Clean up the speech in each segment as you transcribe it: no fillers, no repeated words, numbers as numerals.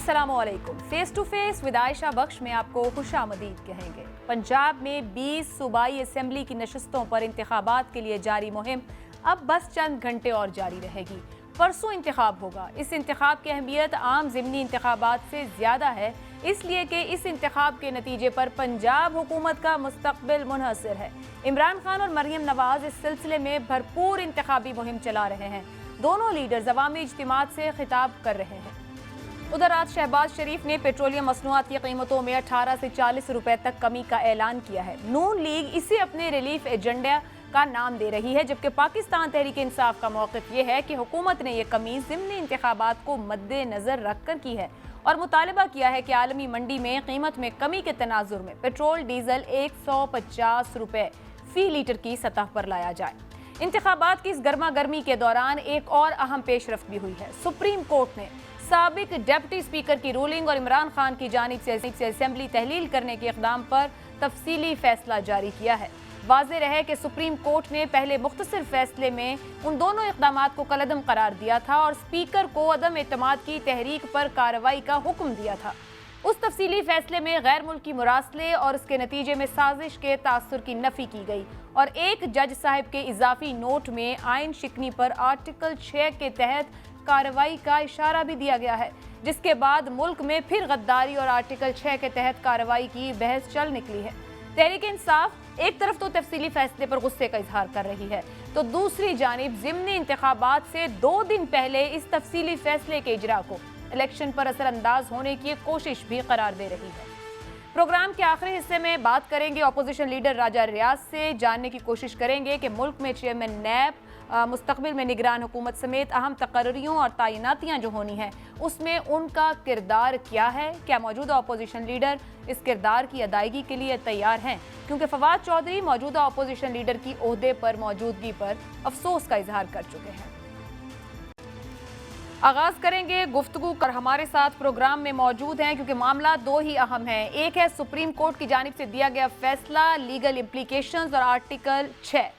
अस्सलामुअलैकुम। Face to face with Ayesha Bakhsh में आपको खुशामदीद कहेंगे। पंजाब में 20 सूबाई असेंबली की नशस्तों पर इंतखाबात के लिए जारी मुहिम अब बस चंद घंटे और जारी रहेगी। परसों इंतखाब होगा। इस इंतखाब की अहमियत आम ज़िमनी इंतखाबात से ज़्यादा है, इसलिए कि इस इंतखाब के नतीजे पर पंजाब हुकूमत का मुस्तकबिल मुनहसर है। इमरान खान और मरियम नवाज इस सिलसिले में भरपूर इंतखाबी मुहिम चला रहे हैं। दोनों लीडर्स अवामी इज्तिमात से खिताब कर रहे हैं। उधर आज शहबाज शरीफ ने पेट्रोलियम मसनूआत की कीमतों में 18 से 40 रुपए तक कमी का ऐलान किया है। नून लीग इसे अपने रिलीफ एजेंडा का नाम दे रही है, जबकि पाकिस्तान तहरीक इंसाफ का मौक़िफ़ ये है कि हुकूमत ने यह कमी ज़िमनी इंतखाबात को मद्देनज़र रखकर की है और मुतालबा किया है कि आलमी मंडी में कीमत में कमी के तनाजुर में पेट्रोल डीजल 150 रुपए फ़ी लीटर की सतह पर लाया जाए। इंतखाबात की इस गर्मा गर्मी के दौरान एक और अहम पेशरफ्त भी हुई है। सुप्रीम कोर्ट ने साबिक डिप्टी स्पीकर की रूलिंग और इमरान खान की जानिब से असेंबली तहलील करने के इक़दाम पर तफसीली फैसला जारी किया है। वाज़ेह रहे कि सुप्रीम कोर्ट ने पहले मुख्तसर फैसले में उन दोनों इक़दामात को कलअदम करार दिया था और स्पीकर को अदम एतमाद की तहरीक पर कार्रवाई का हुक्म दिया था। उस तफसीली फैसले में गैर मुल्की मुरासले और उसके नतीजे में साजिश के तासुर की नफ़ी की गई और एक जज साहब के इजाफी नोट में आइन शिकनी पर आर्टिकल 6 के तहत कार्रवाई का इशारा भी दिया गया है, जिसके बाद मुल्क में फिर गद्दारी और आर्टिकल 6 के तहत कार्रवाई की बहस चल निकली है। तहरीक इंसाफ एक तरफ तो तफसीली फैसले पर गुस्से का इजहार कर रही है, तो दूसरी जानिब ज़िमनी इंतखाबात से 2 दिन पहले इस तफसीली फैसले के इजरा को इलेक्शन पर असरअंदाज होने की कोशिश भी करार दे रही है। प्रोग्राम के आखिरी हिस्से में बात करेंगे अपोजिशन लीडर राजा रियाज से। जानने की कोशिश करेंगे कि मुल्क में चेयरमैन नैब, मुस्तकबिल में निगरान हुकूमत समेत अहम तकर्रियों और तैनातियाँ जो होनी हैं उसमें उनका किरदार क्या है। क्या मौजूदा अपोजिशन लीडर इस किरदार की अदायगी के लिए तैयार हैं, क्योंकि फवाद चौधरी मौजूदा अपोजिशन लीडर की ओहदे पर मौजूदगी पर अफसोस का इजहार कर चुके हैं। आगाज करेंगे गुफ्तगू कर हमारे साथ प्रोग्राम में मौजूद हैं, क्योंकि मामला 2 ही अहम हैं। एक है सुप्रीम कोर्ट की जानिब से दिया गया फैसला, लीगल इम्प्लीकेशंस और आर्टिकल 6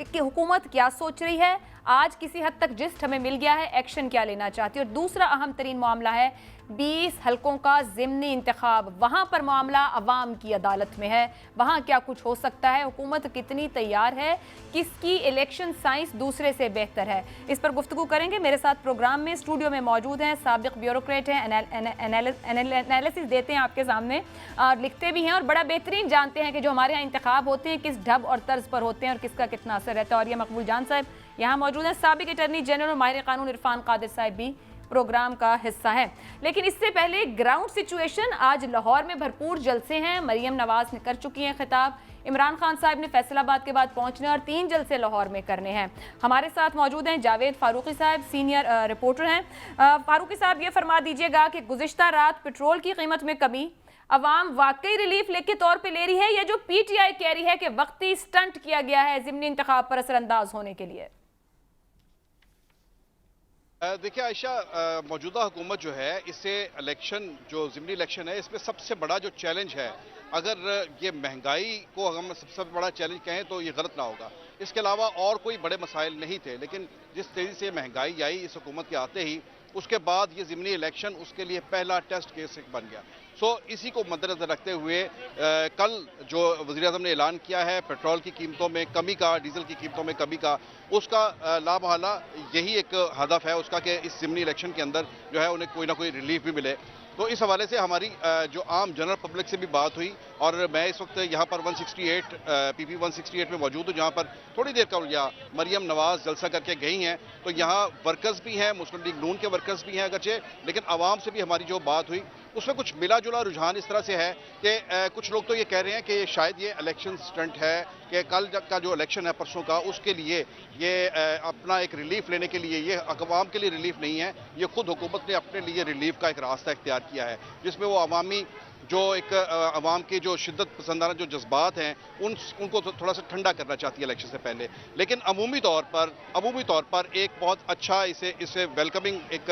की हुकूमत क्या सोच रही है, आज किसी हद तक जिस्ट हमें मिल गया है, एक्शन क्या लेना चाहती है। और दूसरा अहम तरीन मामला है 20 हलकों का ज़िमनी इंतखाब, वहाँ पर मामला अवाम की अदालत में है, वहाँ क्या कुछ हो सकता है, हुकूमत कितनी तैयार है, किसकी इलेक्शन साइंस दूसरे से बेहतर है, इस पर गुफ्तगू करेंगे। मेरे साथ प्रोग्राम में स्टूडियो में मौजूद हैं साबिक ब्यूरोक्रेट हैं, एनालिसिस देते हैं आपके सामने और लिखते भी हैं और बड़ा बेहतरीन जानते हैं कि जो हमारे यहाँ इंतखाब होते हैं किस ढब और तर्ज पर होते हैं और किसका कितना असर रहता है। और ये मकबूल जान साहब यहाँ मौजूद हैं, साबिक अटर्नी जनरल और माहिर कानून इरफान कादिर साहब भी प्रोग्राम का हिस्सा है। लेकिन इससे पहले ग्राउंड सिचुएशन, आज लाहौर में भरपूर जलसे हैं। मरियम नवाज ने कर चुकी हैं खिताब, इमरान खान साहब ने फैसलाबाद के बाद पहुंचने और 3 जलसे लाहौर में करने हैं। हमारे साथ मौजूद हैं जावेद फारूकी साहब, सीनियर रिपोर्टर हैं। फारूकी साहब, ये फरमा दीजिएगा कि गुज़िश्ता रात पेट्रोल की कीमत में कमी अवाम वाकई रिलीफ के तौर पे ले रही है, या जो PTI कह रही है कि वक्ती स्टंट किया गया है ज़िमनी इंतखाब पर असरअंदाज होने के लिए? देखिए आयशा, मौजूदा हुकूमत जो है इससे इलेक्शन, जो ज़िमनी इलेक्शन है, इसमें सबसे बड़ा जो चैलेंज है, अगर ये महंगाई को हम सबसे बड़ा चैलेंज कहें तो ये गलत ना होगा। इसके अलावा और कोई बड़े मसाइल नहीं थे, लेकिन जिस तेज़ी से महंगाई आई इस हुकूमत के आते ही, उसके बाद ये ज़िमनी इलेक्शन उसके लिए पहला टेस्ट केस बन गया। इसी को मद्देनजर रखते हुए कल जो वज़ीर-ए-आज़म ने ऐलान किया है पेट्रोल की कीमतों में कमी का, डीजल की कीमतों में कमी का, उसका लामहला यही एक हदफ है उसका कि इस ज़िमनी इलेक्शन के अंदर जो है उन्हें कोई ना कोई रिलीफ भी मिले। तो इस हवाले से हमारी जो आम जनरल पब्लिक से भी बात हुई और मैं इस वक्त यहाँ पर 168 PP 168 में मौजूद हूँ, जहाँ पर थोड़ी देर कबल मरियम नवाज जलसा करके गई हैं। तो यहाँ वर्कर्स भी हैं, मुस्लिम लीग नून के वर्कर्स भी हैं अगरचे, लेकिन आवाम से भी हमारी जो बात हुई उसमें कुछ मिला जुला रुझान इस तरह से है कि कुछ लोग तो ये कह रहे हैं कि शायद ये इलेक्शन स्टंट है, कि कल का जो इलेक्शन है परसों का, उसके लिए ये अपना एक रिलीफ लेने के लिए, ये अवाम के लिए रिलीफ नहीं है, ये खुद हुकूमत ने अपने लिए रिलीफ का एक रास्ता इख्तियार किया है, जिसमें वो अवामी जो एक अवाम के जो शिद्दत पसंदाना जो जज्बात हैं उनको तो थोड़ा सा ठंडा करना चाहती है इलेक्शन से पहले। लेकिन अमूमी तौर पर एक बहुत अच्छा इसे वेलकमिंग एक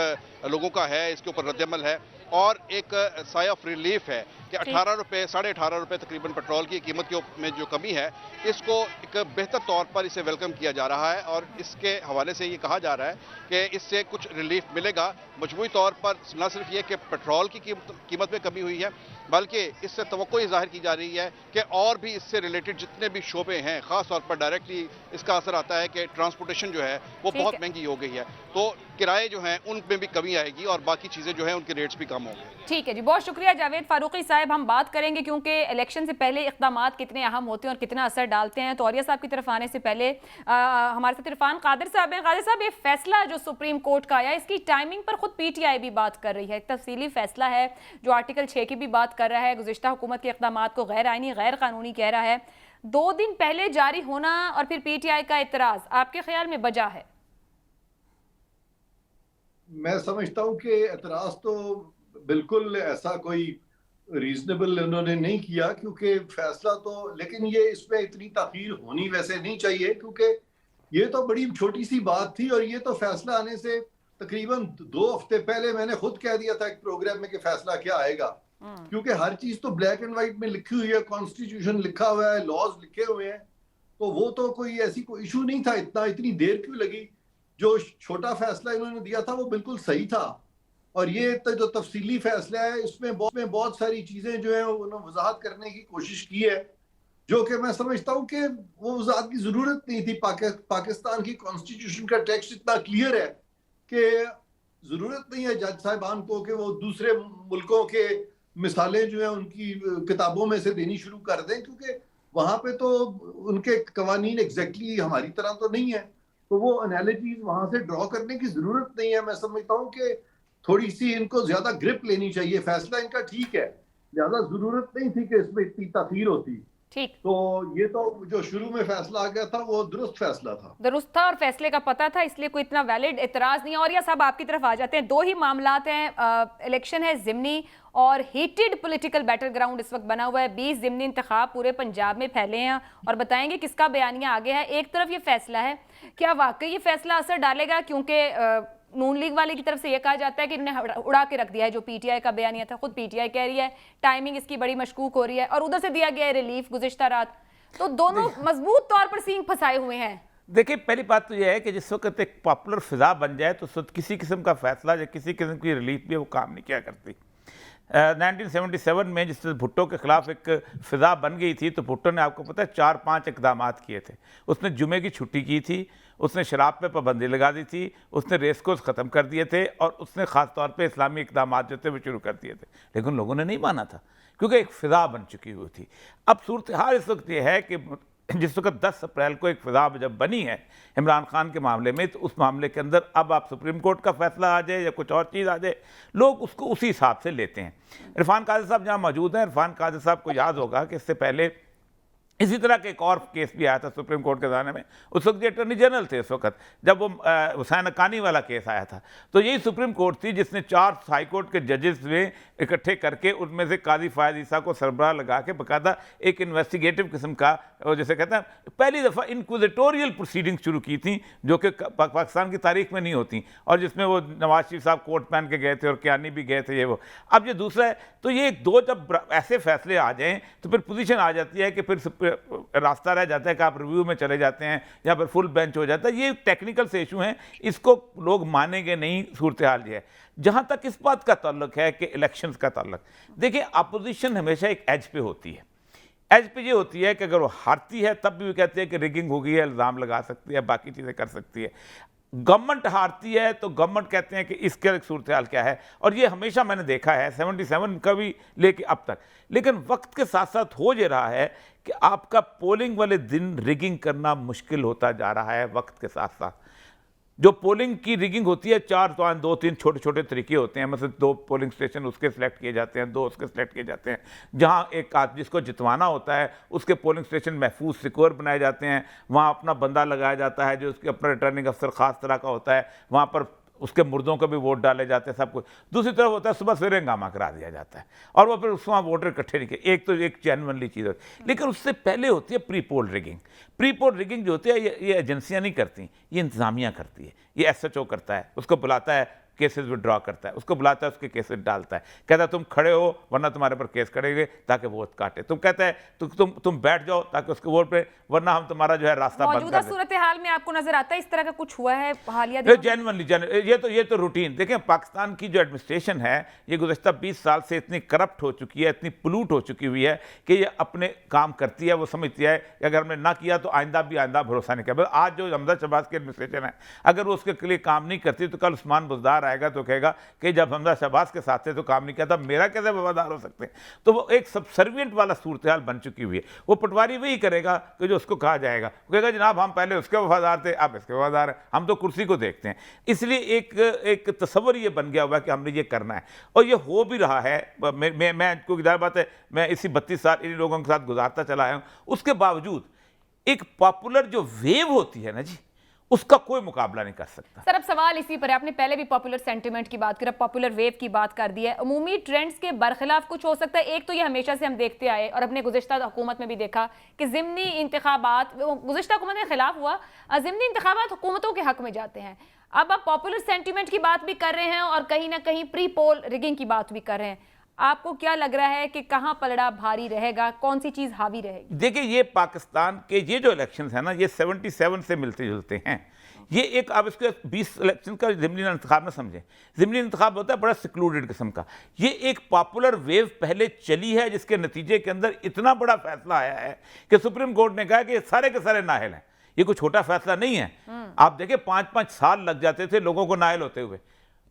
लोगों का है, इसके ऊपर रद्दअमल है। और एक साय ऑफ रिलीफ है कि 18 रुपए, 18.5 रुपए तकरीबन पेट्रोल की कीमत में जो कमी है, इसको एक बेहतर तौर पर इसे वेलकम किया जा रहा है और इसके हवाले से ये कहा जा रहा है कि इससे कुछ रिलीफ मिलेगा। मजमूई तौर पर न सिर्फ ये कि पेट्रोल की कीमत में कमी हुई है, बल्कि इससे तवक्को ये जाहिर की जा रही है कि और भी इससे रिलेटेड जितने भी शोबे हैं, खास तौर पर डायरेक्टली इसका असर आता है कि ट्रांसपोर्टेशन जो है वो बहुत महंगी हो गई है, तो किराए जो हैं उनमें भी कमी आएगी और बाकी चीज़ें जो हैं उनके रेट्स भी कम होंगे। ठीक है जी, बहुत शुक्रिया जावेद फारूकी साहब। हम बात करेंगे क्योंकि इलेक्शन से पहले इक़दामात कितने अहम होते हैं और कितना असर डालते हैं। तो औरिया साहब की तरफ आने से पहले हमारे साथ इरफान कादिर साहब हैं। कादिर साहब, ये फैसला जो सुप्रीम कोर्ट का आया, इसकी टाइमिंग पर खुद पीटीआई भी बात कर रही है। तफसीली फैसला है जो आर्टिकल 6 की भी बात कर रहा है, गुज़िश्ता हुकूमत के इक़दामात को गैर आइनी, गैर कानूनी कह रहा है। 2 दिन पहले जारी होना और फिर पीटीआई का इतराज़, आपके ख्याल में वजह है? मैं समझता हूं कि एतराज तो बिल्कुल ऐसा कोई रीजनेबल उन्होंने नहीं किया, क्योंकि फैसला तो, लेकिन ये इसमें इतनी ताखीर होनी वैसे नहीं चाहिए, क्योंकि ये तो बड़ी छोटी सी बात थी और ये तो फैसला आने से तकरीबन 2 हफ्ते पहले मैंने खुद कह दिया था एक प्रोग्राम में कि फैसला क्या आएगा, क्योंकि हर चीज तो ब्लैक एंड व्हाइट में लिखी हुई है, कॉन्स्टिट्यूशन लिखा हुआ है, लॉज लिखे हुए हैं, तो वो तो कोई ऐसी कोई इशू नहीं था। इतनी देर क्यों लगी? जो छोटा फैसला इन्होंने दिया था वो बिल्कुल सही था, और ये जो तफसीली फैसला है इसमें बहुत सारी चीजें जो है उन्होंने वजाहत करने की कोशिश की है, जो कि मैं समझता हूँ कि वो वजाहत की जरूरत नहीं थी। पाकिस्तान की कॉन्स्टिट्यूशन का टेक्स्ट इतना क्लियर है कि जरूरत नहीं है जज साहिबान को कि वो दूसरे मुल्कों के मिसालें जो है उनकी किताबों में से देनी शुरू कर दें, क्योंकि वहां पे तो उनके कवानीन एग्जैक्टली हमारी तरह तो नहीं है, तो वो एनालिटीज वहां से ड्रॉ करने की जरूरत नहीं है। मैं समझता हूँ कि थोड़ी सी इनको ज्यादा ग्रिप लेनी चाहिए। फैसला इनका ठीक है, ज्यादा जरूरत नहीं थी कि इसमें इतनी ताखीर होती। ठीक, तो ये तो जो शुरू में फैसला आ गया था वो दुरुस्त फैसला था, दुरुस्त था और फैसले का पता था, इसलिए कोई इतना वैलिड एतराज नहीं। और या साहब आपकी तरफ आ जाते हैं। 2 ही मामलात हैं, इलेक्शन है ज़िमनी और हीटेड पॉलिटिकल बैटल ग्राउंड इस वक्त बना हुआ है। 20 ज़िमनी इंतखाब पूरे पंजाब में फैले हैं और बताएंगे किसका बयानिया आगे है। एक तरफ ये फैसला है, क्या वाकई ये फैसला असर डालेगा? क्योंकि नून लीग वाले की तरफ से यह कहा जाता है कि इन्होंने उड़ा के रख दिया है जो पीटीआई का बयानिया था। खुद पीटीआई कह रही है टाइमिंग इसकी बड़ी मशकूक हो रही है, और उधर से दिया गया है रिलीफ गुज़िश्ता रात। तो दोनों मजबूत तौर पर सींग फंसाए हुए हैं। देखिए, पहली बात तो यह है कि जिस वक्त एक पॉपुलर फिजा बन जाए तो किसी किस्म का फैसला या किसी किस्म की रिलीफ भी वो काम नहीं किया करती। 1977 में जिस भुट्टो के खिलाफ एक फिजा बन गई थी, तो भुट्टो ने, आपको पता है, 4-5 इकदामात किए थे। उसने जुमे की छुट्टी की थी, उसने शराब पे पाबंदी लगा दी थी, उसने रेस कोर्स ख़त्म कर दिए थे, और उसने ख़ास तौर पे इस्लामी इकदामात जो थे वो शुरू कर दिए थे। लेकिन लोगों ने नहीं माना था, क्योंकि एक फ़िज़ा बन चुकी हुई थी। अब सूरत हाल इस वक्त ये है कि जिस वक्त 10 अप्रैल को एक फ़िज़ा जब बनी है इमरान खान के मामले में, तो उस मामले के अंदर अब आप सुप्रीम कोर्ट का फैसला आ जाए या कुछ और चीज़ आ जाए, लोग उसको उसी हिसाब से लेते हैं। इरफान कादिर साहब जहाँ मौजूद हैं, इरफान कादिर साहब को याद होगा कि इससे पहले इसी तरह का एक और केस भी आया था सुप्रीम कोर्ट के ज़माने में। उस वक्त ये अटर्नी जनरल थे, इस वक्त जब वो हुसैन हक्कानी वाला केस आया था, तो यही सुप्रीम कोर्ट थी जिसने 4 हाई कोर्ट के जजेस में इकट्ठे करके उनमें से काजी फ़ायद ईसा को सरबराह लगा के बाकायदा एक इन्वेस्टिगेटिव किस्म का, जैसे कहते हैं, पहली दफ़ा इंक्विजिटोरियल प्रोसीडिंग शुरू की थी, जो कि पाकिस्तान की तारीख में नहीं होती, और जिसमें वो नवाज शरीफ साहब कोट पहन के गए थे और कियानी भी गए थे, ये वो। अब ये दूसरा है, तो ये 2 जब ऐसे फैसले आ जाएँ तो फिर पोजीशन आ जाती है कि फिर रास्ता रह जाता है कि आप रिव्यू में चले जाते हैं या फिर फुल बेंच हो जाता है। ये टेक्निकल से इशू हैं, इसको लोग मानेंगे नहीं। सूरत हाल ये है। जहाँ तक इस बात का ताल्लुक है कि इलेक्शंस का ताल्लुक, देखिए, अपोजिशन हमेशा एक एज पे होती है। एज पे ये होती है कि अगर वो हारती है तब भी वो कहते हैं कि रिगिंग हो गई है, इल्ज़ाम लगा सकती है, बाकी चीज़ें कर सकती है। गवर्नमेंट हारती है तो गवर्नमेंट कहते हैं कि इसके सूरत हाल क्या है, और ये हमेशा मैंने देखा है 77 का भी लेके अब तक। लेकिन वक्त के साथ साथ हो ये रहा है कि आपका पोलिंग वाले दिन रिगिंग करना मुश्किल होता जा रहा है वक्त के साथ साथ। जो पोलिंग की रिगिंग होती है, 2-3 छोटे छोटे तरीके होते हैं। मतलब 2 पोलिंग स्टेशन उसके सिलेक्ट किए जाते हैं, 2 उसके सिलेक्ट किए जाते हैं। जहां एक आदमी जिसको जितवाना होता है उसके पोलिंग स्टेशन महफूज सिक्योर बनाए जाते हैं, वहां अपना बंदा लगाया जाता है जो उसके अपना रिटर्निंग अफसर ख़ास तरह का होता है, वहां पर उसके मुर्दों को भी वोट डाले जाते हैं, सब कुछ। दूसरी तरफ होता है सुबह सवेरे हंगामा करा दिया जाता है, और वो फिर उसमें वोटर इकट्ठे नहीं किए। एक तो एक जेन्युइनली चीज़ होती है, लेकिन उससे पहले होती है pre poll rigging. Pre poll rigging जो होती है, ये एजेंसियाँ नहीं करती, ये इंतज़ामिया करती है। ये SHO करता है, उसको बुलाता है केसेस विड्रॉ करता है, उसको बुलाता है, उसके केसेस डालता है, कहता है तुम खड़े हो वरना तुम्हारे पर केस करेंगे ताकि वोट काटे, तुम कहता है तुम बैठ जाओ ताकि उसके वोट पे, वरना हम तुम्हारा जो है रास्ता बंद मौजूदा कर दें। सूरत हाल में आपको नजर आता है इस तरह का कुछ हुआ है हालिया दिनों में? जेन्युइनली ये तो रूटीन देखें, पाकिस्तान की जो एडमिनिस्ट्रेशन है ये गुज़श्ता 20 साल से इतनी करप्ट हो चुकी है, इतनी पोल्यूट हो चुकी हुई है कि ये अपने काम करती है, वो समझती है कि अगर हमने ना किया तो आइंदा भरोसा नहीं किया। आज जो हमजा शहबाज की एडमिनिस्ट्रेशन है, अगर वो उसके लिए काम नहीं करती तो कल उस्मान बुज़दार आएगा तो कहेगा कि जब हमजा शहबाज के साथ थे तो काम नहीं किया था, मेरा कैसे वफादार हो सकते हैं। तो वो एक सबसर्विएंट वाला सूरत हाल बन चुकी हुई है। वो पटवारी वही करेगा कि जो उसको कहा जाएगा, वो कहेगा जनाब हम पहले उसके वफादार थे, अब इसके वफादार हैं, हम तो कुर्सी को देखते हैं। इसलिए एक तस्वर ये बन गया हुआ है कि हमने ये करना है, और ये हो भी रहा है। मैं कोई जाहिर बात है, मैं इसी 32 साल इन लोगों के साथ गुजारता चला आया हूँ, उसके बावजूद एक पॉपुलर जो वेव होती है ना जी, उसका कोई मुकाबला नहीं कर सकता। सर अब सवाल इसी पर है, आपने पहले भी पॉपुलर सेंटिमेंट की बात करी, पॉपुलर वेव की बात कर दी है, अमूमी ट्रेंड्स के बरखिलाफ कुछ हो सकता है? एक तो ये हमेशा से हम देखते आए और अपने गुज़िश्ता हुकूमत में भी देखा कि ज़िमनी इंतखाबात, गुज़िश्ता हुकूमत के खिलाफ हुआ, ज़िमनी इंतखाबात हुकूमतों के हक में जाते हैं। अब आप पॉपुलर सेंटिमेंट की बात भी कर रहे हैं और कहीं ना कहीं प्री पोल रिगिंग की बात भी कर रहे हैं। आपको क्या लग रहा है कि कहां पलड़ा भारी रहेगा, कौन सी चीज हावी रहेगी? देखिए, ये पाकिस्तान के ये जो इलेक्शंस हैं ना, ये 77 से मिलते जुलते हैं। ये एक, आप इसके 20 इलेक्शन का ज़िमनी इंतखाब में समझें, ज़िमनी इंतखाब होता है बड़ा सिक्लूडेड किस्म का। ये एक पॉपुलर वेव पहले चली है जिसके नतीजे के अंदर इतना बड़ा फैसला आया है कि सुप्रीम कोर्ट ने कहा कि ये सारे के सारे नाअहल हैं। ये कोई छोटा फैसला नहीं है। आप देखें 5-5 साल लग जाते थे लोगों को नाअहल होते हुए,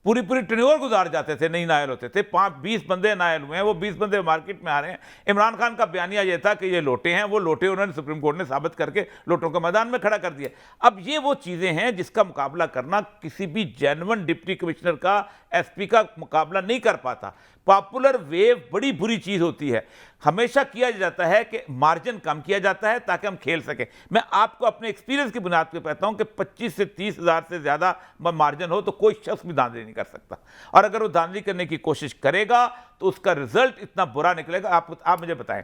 पूरी टेन्योर गुजार जाते थे, नहीं नाअहल होते थे। 20 बंदे नाअहल हुए हैं, वो 20 बंदे मार्केट में आ रहे हैं। इमरान खान का बयानिया ये था कि ये लोटे हैं, वो लोटे उन्होंने सुप्रीम कोर्ट ने साबित करके लोटों को मैदान में खड़ा कर दिया। अब ये वो चीज़ें हैं जिसका मुकाबला करना किसी भी जेन्युइन डिप्टी कमिश्नर का, एसपी का मुकाबला नहीं कर पाता। पॉपुलर वेव बड़ी बुरी चीज़ होती है। हमेशा किया जाता है कि मार्जिन कम किया जाता है ताकि हम खेल सकें। मैं आपको अपने एक्सपीरियंस की बुनियाद पर कहता हूं कि 25 से 30 हज़ार से ज़्यादा मार्जिन हो तो कोई शख्स भी धांधली नहीं कर सकता, और अगर वो धांधली करने की कोशिश करेगा तो उसका रिजल्ट इतना बुरा निकलेगा। आप मुझे बताएं,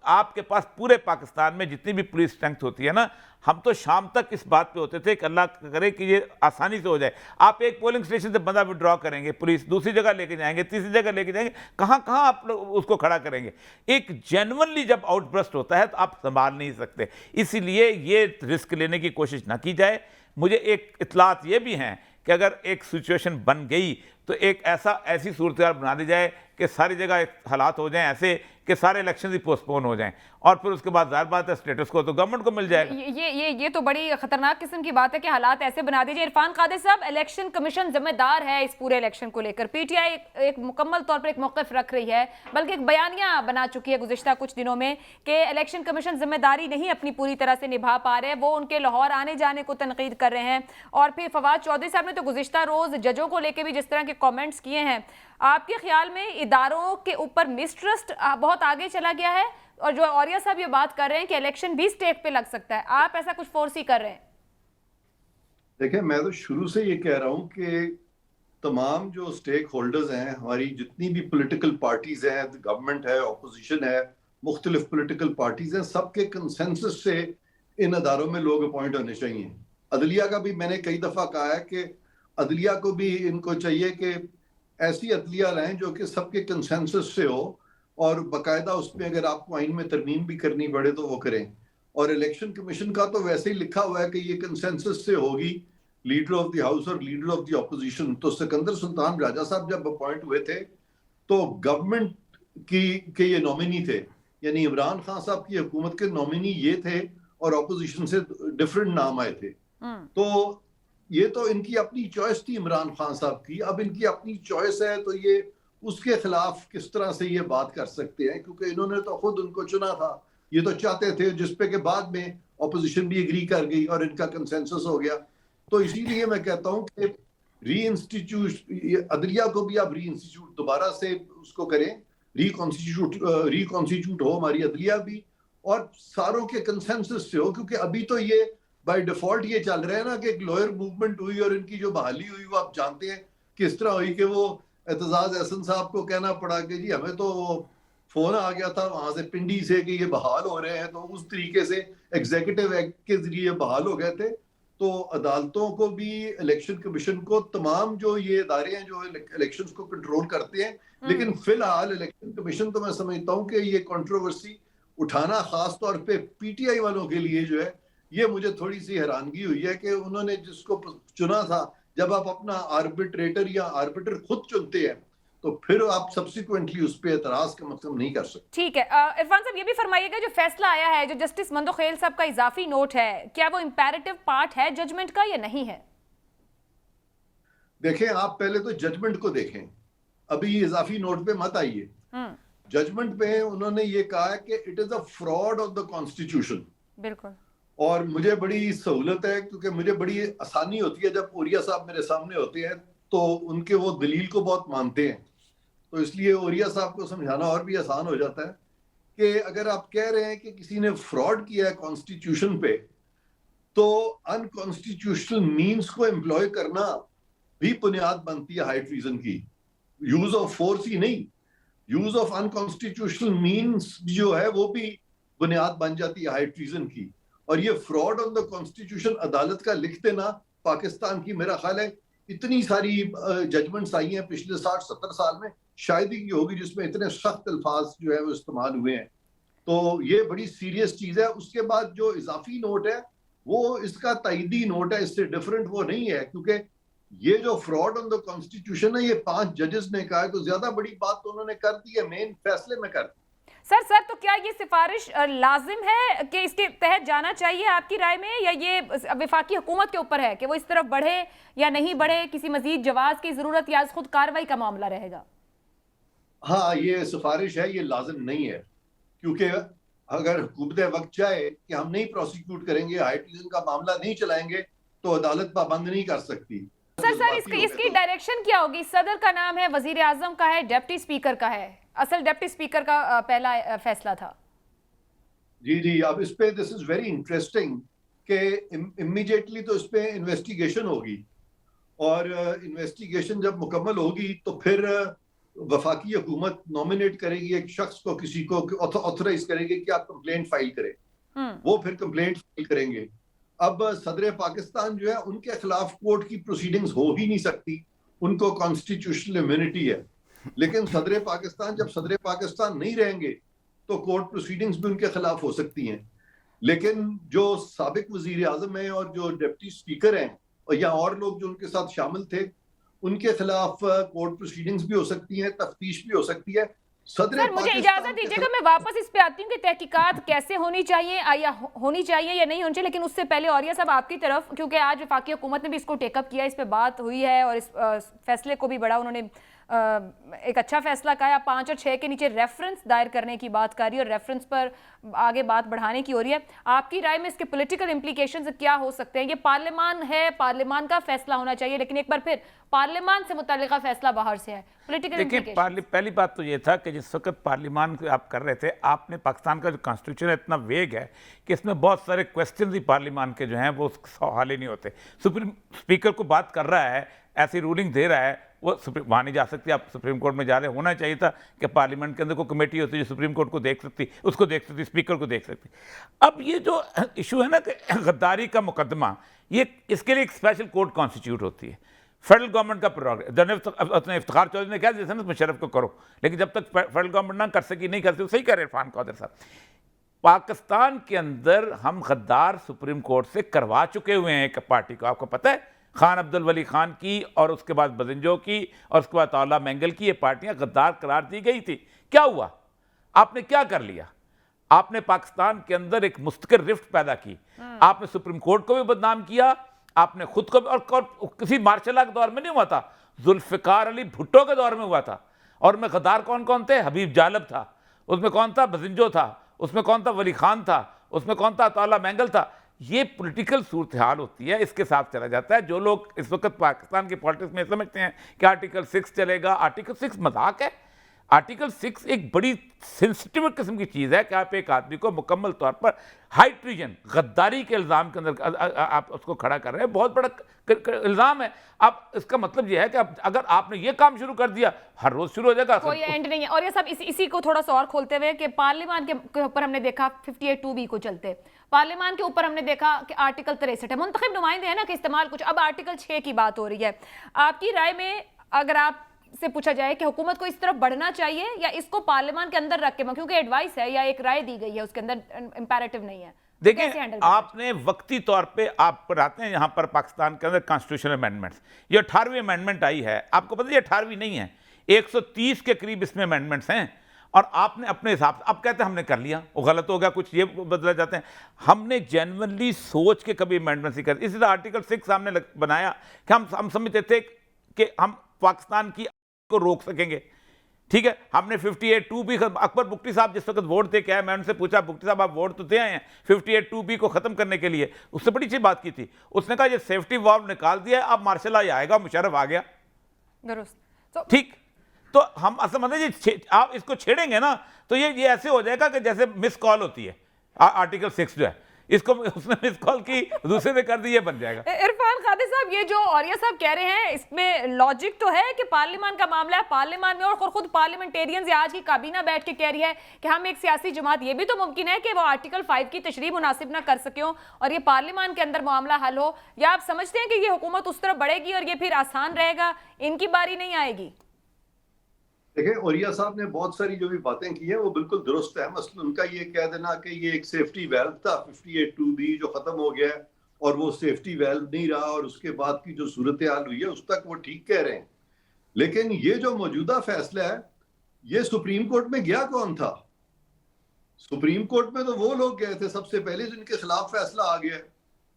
आपके पास पूरे पाकिस्तान में जितनी भी पुलिस स्ट्रेंथ होती है ना, हम तो शाम तक इस बात पे होते थे कि अल्लाह करे कि ये आसानी से हो जाए। आप एक पोलिंग स्टेशन से बंदा विड्रॉ करेंगे, पुलिस दूसरी जगह लेके जाएंगे, तीसरी जगह लेके जाएंगे, कहाँ आप लोग उसको खड़ा करेंगे। एक जेन्युइनली जब आउटब्रस्ट होता है तो आप संभाल नहीं सकते। इसीलिए ये रिस्क लेने की कोशिश ना की जाए। मुझे एक इतलात ये भी हैं कि अगर एक सिचुएशन बन गई तो एक ऐसी सूरत बना दी जाए कि सारी जगह हालात हो जाएं ऐसे कि सारे इलेक्शन ही पोस्टपोन हो जाएं, और फिर उसके बाद जाहिर बात है स्टेटस को तो गवर्नमेंट को मिल जाएगा। ये तो बड़ी खतरनाक किस्म की बात है कि हालात ऐसे बना दीजिए। इरफान कादिर साहब, इलेक्शन कमीशन जिम्मेदार है इस पूरे इलेक्शन को लेकर। पीटीआई एक मुकम्मल तौर पर एक मौक़िफ़ रख रही है, बल्कि एक बयानिया बना चुकी है गुज़िश्ता कुछ दिनों में कि इलेक्शन कमीशन जिम्मेदारी नहीं अपनी पूरी तरह से निभा पा रहे हैं। वो उनके लाहौर आने जाने को तनकीद कर रहे हैं। और फिर फवाद चौधरी साहब ने तो गुज़िश्ता रोज़ जजों को लेकर भी जिस तरह के कॉमेंट्स किए हैं, आपके ख्याल में इदारों के ऊपर मिसट्रस्ट बहुत आगे चला गया है? और जो औरिया साहब ये बात कर रहे हैं कि इलेक्शन भी स्टेक पे लग सकता है, आप ऐसा कुछ फोर्स ही कर रहे हैं? देखिए, मैं तो शुरू से ये कह रहा हूं कि तमाम जो स्टेक होल्डर्स हैं, हमारी जितनी भी पॉलिटिकल पार्टीज हैं, गवर्नमेंट है, ऑपोजिशन है, मुख्तलिफ पॉलिटिकल पार्टीज हैं, सबके कंसेंसस से इन अदारों में लोग अपॉइंट होने चाहिए। अदलिया का भी मैंने कई दफा कहा है कि अदलिया को भी इनको चाहिए कि ऐसी अदलिया रहें जो कि सबके कंसेंसस से हो, और बाकायदा उसमें अगर आपको आइन में तरमीम भी करनी पड़े तो वो करें। और इलेक्शन कमीशन का तो वैसे ही लिखा हुआ है कि ये कंसेंसस से होगी, लीडर ऑफ द हाउस और लीडर ऑफ द ऑपोजिशन। तो सिकंदर सुल्तान राजा साहब जब अपॉइंट हुए थे तो गवर्नमेंट के ये नॉमिनी थे, यानी इमरान खान साहब की हुकूमत के नॉमिनी ये थे और ऑपोजिशन से डिफरेंट नाम आए थे। तो ये तो इनकी अपनी चॉइस थी इमरान खान साहब की। अब इनकी अपनी चॉइस है तो ये उसके खिलाफ किस तरह से ये बात कर सकते हैं, क्योंकि इन्होंने तो खुद उनको चुना था। ये तो चाहते थे, जिसपे के बाद में ऑपोजिशन भी एग्री कर गई और इनका कंसेंसस हो गया। तो इसीलिए मैं कहता हूं कि री-इंस्टीट्यूट अदलिया को भी आप री-इंस्टीट्यूट दोबारा से उसको करें, री-कॉन्स्टिट्यूट हो हमारी अदलिया भी, और सारों के कंसेंसस से हो। क्योंकि अभी तो ये बाय डिफॉल्ट ये चल रहा है ना कि एक लॉयर मूवमेंट हुई और इनकी जो बहाली हुई वो आप जानते हैं किस तरह हुई, कि वो एतजाज एहसन साहब को कहना पड़ा कि जी हमें तो फोन आ गया था वहां से पिंडी से कि ये बहाल हो रहे हैं, तो उस तरीके से एग्जीक्यूटिव एक्ट के जरिए बहाल हो गए थे। तो अदालतों को भी, इलेक्शन कमीशन को, तमाम जो ये इदारे हैं जो इलेक्शंस को कंट्रोल करते हैं, लेकिन फिलहाल इलेक्शन कमीशन तो मैं समझता हूँ कि ये कंट्रोवर्सी उठाना खास तौर पे पीटीआई वालों के लिए जो है, ये मुझे थोड़ी सी हैरानगी हुई है कि उन्होंने जिसको चुना था, जब आप अपना आर्बिट्रेटर या आर्बिटर खुद चुनते हैं तो फिर आप सब्सिक्वेंटली उस पर एतराज का मतलब नहीं कर सकते। ठीक है, इरफान साहब ये भी फरमाइएगा, जो फैसला आया है, जो जस्टिस मंदोखेल साहब का इजाफी नोट है, क्या वो इंपैरेटिव पार्ट है जजमेंट का या नहीं है? देखें, आप पहले तो जजमेंट को देखें, अभी इजाफी नोट पे मत आइए। जजमेंट पे उन्होंने ये कहा है कि it is a fraud of the constitution. बिल्कुल। और मुझे बड़ी सहूलत है क्योंकि मुझे बड़ी आसानी होती है जब ओरिया साहब मेरे सामने होते हैं तो उनके वो दलील को बहुत मानते हैं, तो इसलिए ओरिया साहब को समझाना और भी आसान हो जाता है कि अगर आप कह रहे हैं कि किसी ने फ्रॉड किया है कॉन्स्टिट्यूशन पे, तो अनकॉन्स्टिट्यूशनल मीन्स को एम्प्लॉय करना भी बुनियाद बनती है हाई ट्रीजन की। यूज ऑफ फोर्स ही नहीं, यूज ऑफ अनकॉन्स्टिट्यूशनल मीन्स जो है वो भी बुनियाद बन जाती है हाई ट्रीजन की। और ये फ्रॉड ऑन द कॉन्स्टिट्यूशन अदालत का लिख देना पाकिस्तान की, मेरा ख्याल है इतनी सारी जजमेंट्स आई हैं पिछले 60-70 साल में, शायद ही होगी जिसमें इतने सख्त अल्फाज जो है वो इस्तेमाल हुए हैं। तो ये बड़ी सीरियस चीज है। उसके बाद जो इजाफी नोट है वो इसका तायदी नोट है, इससे डिफरेंट वो नहीं है, क्योंकि ये जो फ्रॉड ऑन द कॉन्स्टिट्यूशन है ये 5 जजेस ने कहा है, तो ज्यादा बड़ी बात तो उन्होंने कर दी है, मेन फैसले में कर दी। सर तो क्या ये सिफारिश लाजिम है कि इसके तहत जाना चाहिए आपकी राय में, या ये वफाकी हुकूमत के ऊपर है कि वो इस तरफ बढ़े या नहीं बढ़े, किसी मजीद जवाब की जरूरत या खुद कार्रवाई का मामला रहेगा? हाँ, ये सिफारिश है, ये लाजिम नहीं है, क्योंकि अगर हुकूमत वक्त चाहे कि हम नहीं प्रोसिक्यूट करेंगे, हाई ट्रीजन का मामला नहीं चलाएंगे, तो अदालत पाबंद नहीं कर सकती। सर इसकी डायरेक्शन क्या होगी? सदर का नाम है, वजीर आजम का है, डिप्टी स्पीकर का है, असल डिप्टी स्पीकर का पहला फैसला था। जी, अब इस पे दिस इज वेरी इंटरेस्टिंग कि इमीडिएटली तो इस पे इन्वेस्टिगेशन होगी, और इन्वेस्टिगेशन जब मुकम्मल होगी तो फिर वफाकी हुकूमत नॉमिनेट करेगी एक शख्स को, किसी को ऑथराइज करेगी कि आप कंप्लेंट फाइल करें। वो फिर कंप्लेंट फाइल करेंगे। अब सदर पाकिस्तान जो है उनके खिलाफ कोर्ट की प्रोसीडिंग्स हो ही नहीं सकती, उनको कॉन्स्टिट्यूशनल इम्यूनिटी है। लेकिन सदर पाकिस्तान, जब सदर पाकिस्तान नहीं रहेंगे तो कोर्ट प्रोसीडिंग्स भी उनके खिलाफ हो सकती हैं। लेकिन जो साबिक वजीर आजम है और जो डिप्टी स्पीकर हैं और या और लोग जो उनके साथ शामिल थे, उनके खिलाफ कोर्ट प्रोसीडिंग्स भी हो सकती हैं, तफ्तीश भी हो सकती है। सर मुझे इजाजत दीजिएगा, मैं वापस इस पे आती हूँ कि तहकीकात कैसे होनी चाहिए या होनी चाहिए या नहीं होनी चाहिए, लेकिन उससे पहले औरिया साहब आपकी तरफ, क्योंकि आज वफाकी हुकूमत ने भी इसको टेकअप किया, इस पे बात हुई है और इस फैसले को भी बड़ा उन्होंने एक अच्छा फैसला कहा। 5 और 6 के नीचे रेफरेंस दायर करने की बात कर रही है और रेफरेंस पर आगे बात बढ़ाने की हो रही है। आपकी राय में इसके पॉलिटिकल इंप्लीकेशंस क्या हो सकते हैं? ये पार्लियामान है, पार्लियामान का फैसला होना चाहिए, लेकिन एक बार फिर पार्लियामान से मुतल्लिका फैसला बाहर से है, पॉलिटिकल इंप्लीकेशंस। पहली बात तो ये था कि जिस वक्त पार्लियामान आप कर रहे थे, आपने पाकिस्तान का जो कॉन्स्टिट्यूशन है इतना वेग है कि इसमें बहुत सारे क्वेश्चन ही पार्लियामान के जो हैं वो हल ही नहीं होते। सुप्रीम स्पीकर को बात कर रहा है, ऐसी रूलिंग दे रहा है, वो वहाँ नहीं जा सकती, आप सुप्रीम कोर्ट में जा रहे। होना चाहिए था कि पार्लियामेंट के अंदर कोई कमेटी होती जो सुप्रीम कोर्ट को देख सकती, उसको देख सकती, स्पीकर को देख सकती। अब ये जो इशू है ना कि गद्दारी का मुकदमा, ये इसके लिए एक स्पेशल कोर्ट कॉन्स्टिट्यूट होती है, फेडरल गवर्नमेंट का प्रोग्राम। इफ्तिखार चौधरी ने कहा जैसे ना मुशर्रफ को करो, लेकिन जब तक फेडरल गवर्नमेंट ना कर सकी, नहीं कर सकी, सही कह रहे इरफान कादर साहब। पाकिस्तान के अंदर हम गद्दार सुप्रीम कोर्ट से करवा चुके हुए हैं एक पार्टी को, आपको पता है, खान अब्दुल वली खान की और उसके बाद बजिंजो की और उसके बाद ताला मैंगल की, ये पार्टियां गद्दार करार दी गई थी। क्या हुआ? आपने क्या कर लिया? आपने पाकिस्तान के अंदर एक मुस्तकिल रिफ्ट पैदा की। आपने सुप्रीम कोर्ट को भी बदनाम किया, आपने खुद को भी, और किसी मार्शल के दौर में नहीं हुआ था, जुल्फिकार अली भुट्टो के दौर में हुआ था। और में गद्दार कौन कौन थे? हबीब जालब था, उसमें कौन था? बजिंजो था, उसमें कौन था? वली खान था, उसमें कौन था? ताला मैंगल था। ये पॉलिटिकल सूरत हाल होती है, इसके साथ चला जाता है। जो लोग इस वक्त पाकिस्तान की पॉलिटिक्स में समझते हैं कि आर्टिकल 6 चलेगा, आर्टिकल 6 मजाक है। आर्टिकल 6 एक बड़ी सेंसिटिव किस्म की चीज़ है कि आप एक आदमी को मुकम्मल तौर पर हाई ट्रीजन, गद्दारी के इल्ज़ाम के अंदर आप उसको खड़ा कर रहे हैं, बहुत बड़ा इल्ज़ाम है। अब इसका मतलब यह है कि अगर आपने ये काम शुरू कर दिया, हर रोज शुरू हो जाएगा, कोई एंड नहीं है। और ये सब इसी को थोड़ा सा और खोलते हुए कि पार्लियामान के ऊपर हमने देखा 58(2)B को चलते, पार्लियामान के ऊपर हमने देखा कि आर्टिकल 63 है, मुंतखब नुमाइंदे हैं ना कि इस्तेमाल कुछ, अब आर्टिकल 6 की बात हो रही है। आपकी राय में अगर आप से पूछा जाए कि हुकूमत को इस तरफ बढ़ना चाहिए या इसको पार्लियामान के अंदर रख के, क्योंकि एडवाइस है या एक राय दी गई है, उसके अंदर इंपैरेटिव नहीं है, तो कैसे देखिए, हैंडल करें? आपने वक्ती तौर पे आप पढ़ाते हैं यहाँ पर पाकिस्तान के अंदर कॉन्स्टिट्यूशनल अमेंडमेंट्स, ये 18वीं अमेंडमेंट आई है, आपको पता है ये 18वीं नहीं है, 130 के करीब इसमें अमेंडमेंट्स हैं, और आपने अपने हिसाब से, अब कहते हैं हमने कर लिया, वो गलत हो गया, कुछ ये बदला जाते हैं। हमने जेन्युइनली सोच के कभी अमेंडमेंट्स नहीं कर, इसी तरह आर्टिकल 6 हमने बनाया कि हम समझते थे कि हम पाकिस्तान की को रोक सकेंगे, ठीक है। हमने 58(2) भी, अकबर बुगटी साहब जिस वक्त वोट दे के आए, मैं उनसे पूछा बुगटी साहब आप वोट तो दे आए हैं 58(2) को खत्म करने के लिए, उससे बड़ी सी बात की थी, उसने कहा ये सेफ्टी वॉल्व निकाल दिया, अब मार्शल लॉ आएगा, मुशर्रफ आ गया, दुरुस्त। ठीक। तो हम असल मतलब आप इसको छेड़ेंगे ना तो ये ऐसे हो जाएगा कि जैसे मिस कॉल होती है, आर्टिकल 6 जो है, इसको उसने मिस कॉल की, दूसरे ने कर दी, ये बन जाएगा। इरफान कादिर साहब, ये जो औरिया साहब कह रहे हैं इसमें लॉजिक तो है कि पार्लियामान का मामला है, पार्लियामान में, और खुद पार्लियामेंटेरियंस या आज की काबीना बैठ के कह रही है कि हम एक सियासी जमात, ये भी तो मुमकिन है कि वो आर्टिकल 5 की तशरीह मुनासिब ना कर सके और ये पार्लियामान के अंदर मामला हल हो, या आप समझते हैं कि ये हुकूमत उस तरफ बढ़ेगी और ये फिर आसान रहेगा, इनकी बारी नहीं आएगी? देखिए, औरिया साहब ने बहुत सारी जो भी बातें की हैं वो बिल्कुल दुरुस्त है। मसलन उनका ये कह देना कि ये एक सेफ्टी वेल्व था 58(2) जो खत्म हो गया है और वो सेफ्टी वेल्व नहीं रहा, और उसके बाद की जो सूरत हाल हुई है उस तक वो ठीक कह रहे हैं। लेकिन ये जो मौजूदा फैसला है, ये सुप्रीम कोर्ट में गया कौन था? सुप्रीम कोर्ट में तो वो लोग गए थे सबसे पहले जिनके खिलाफ फैसला आ गया,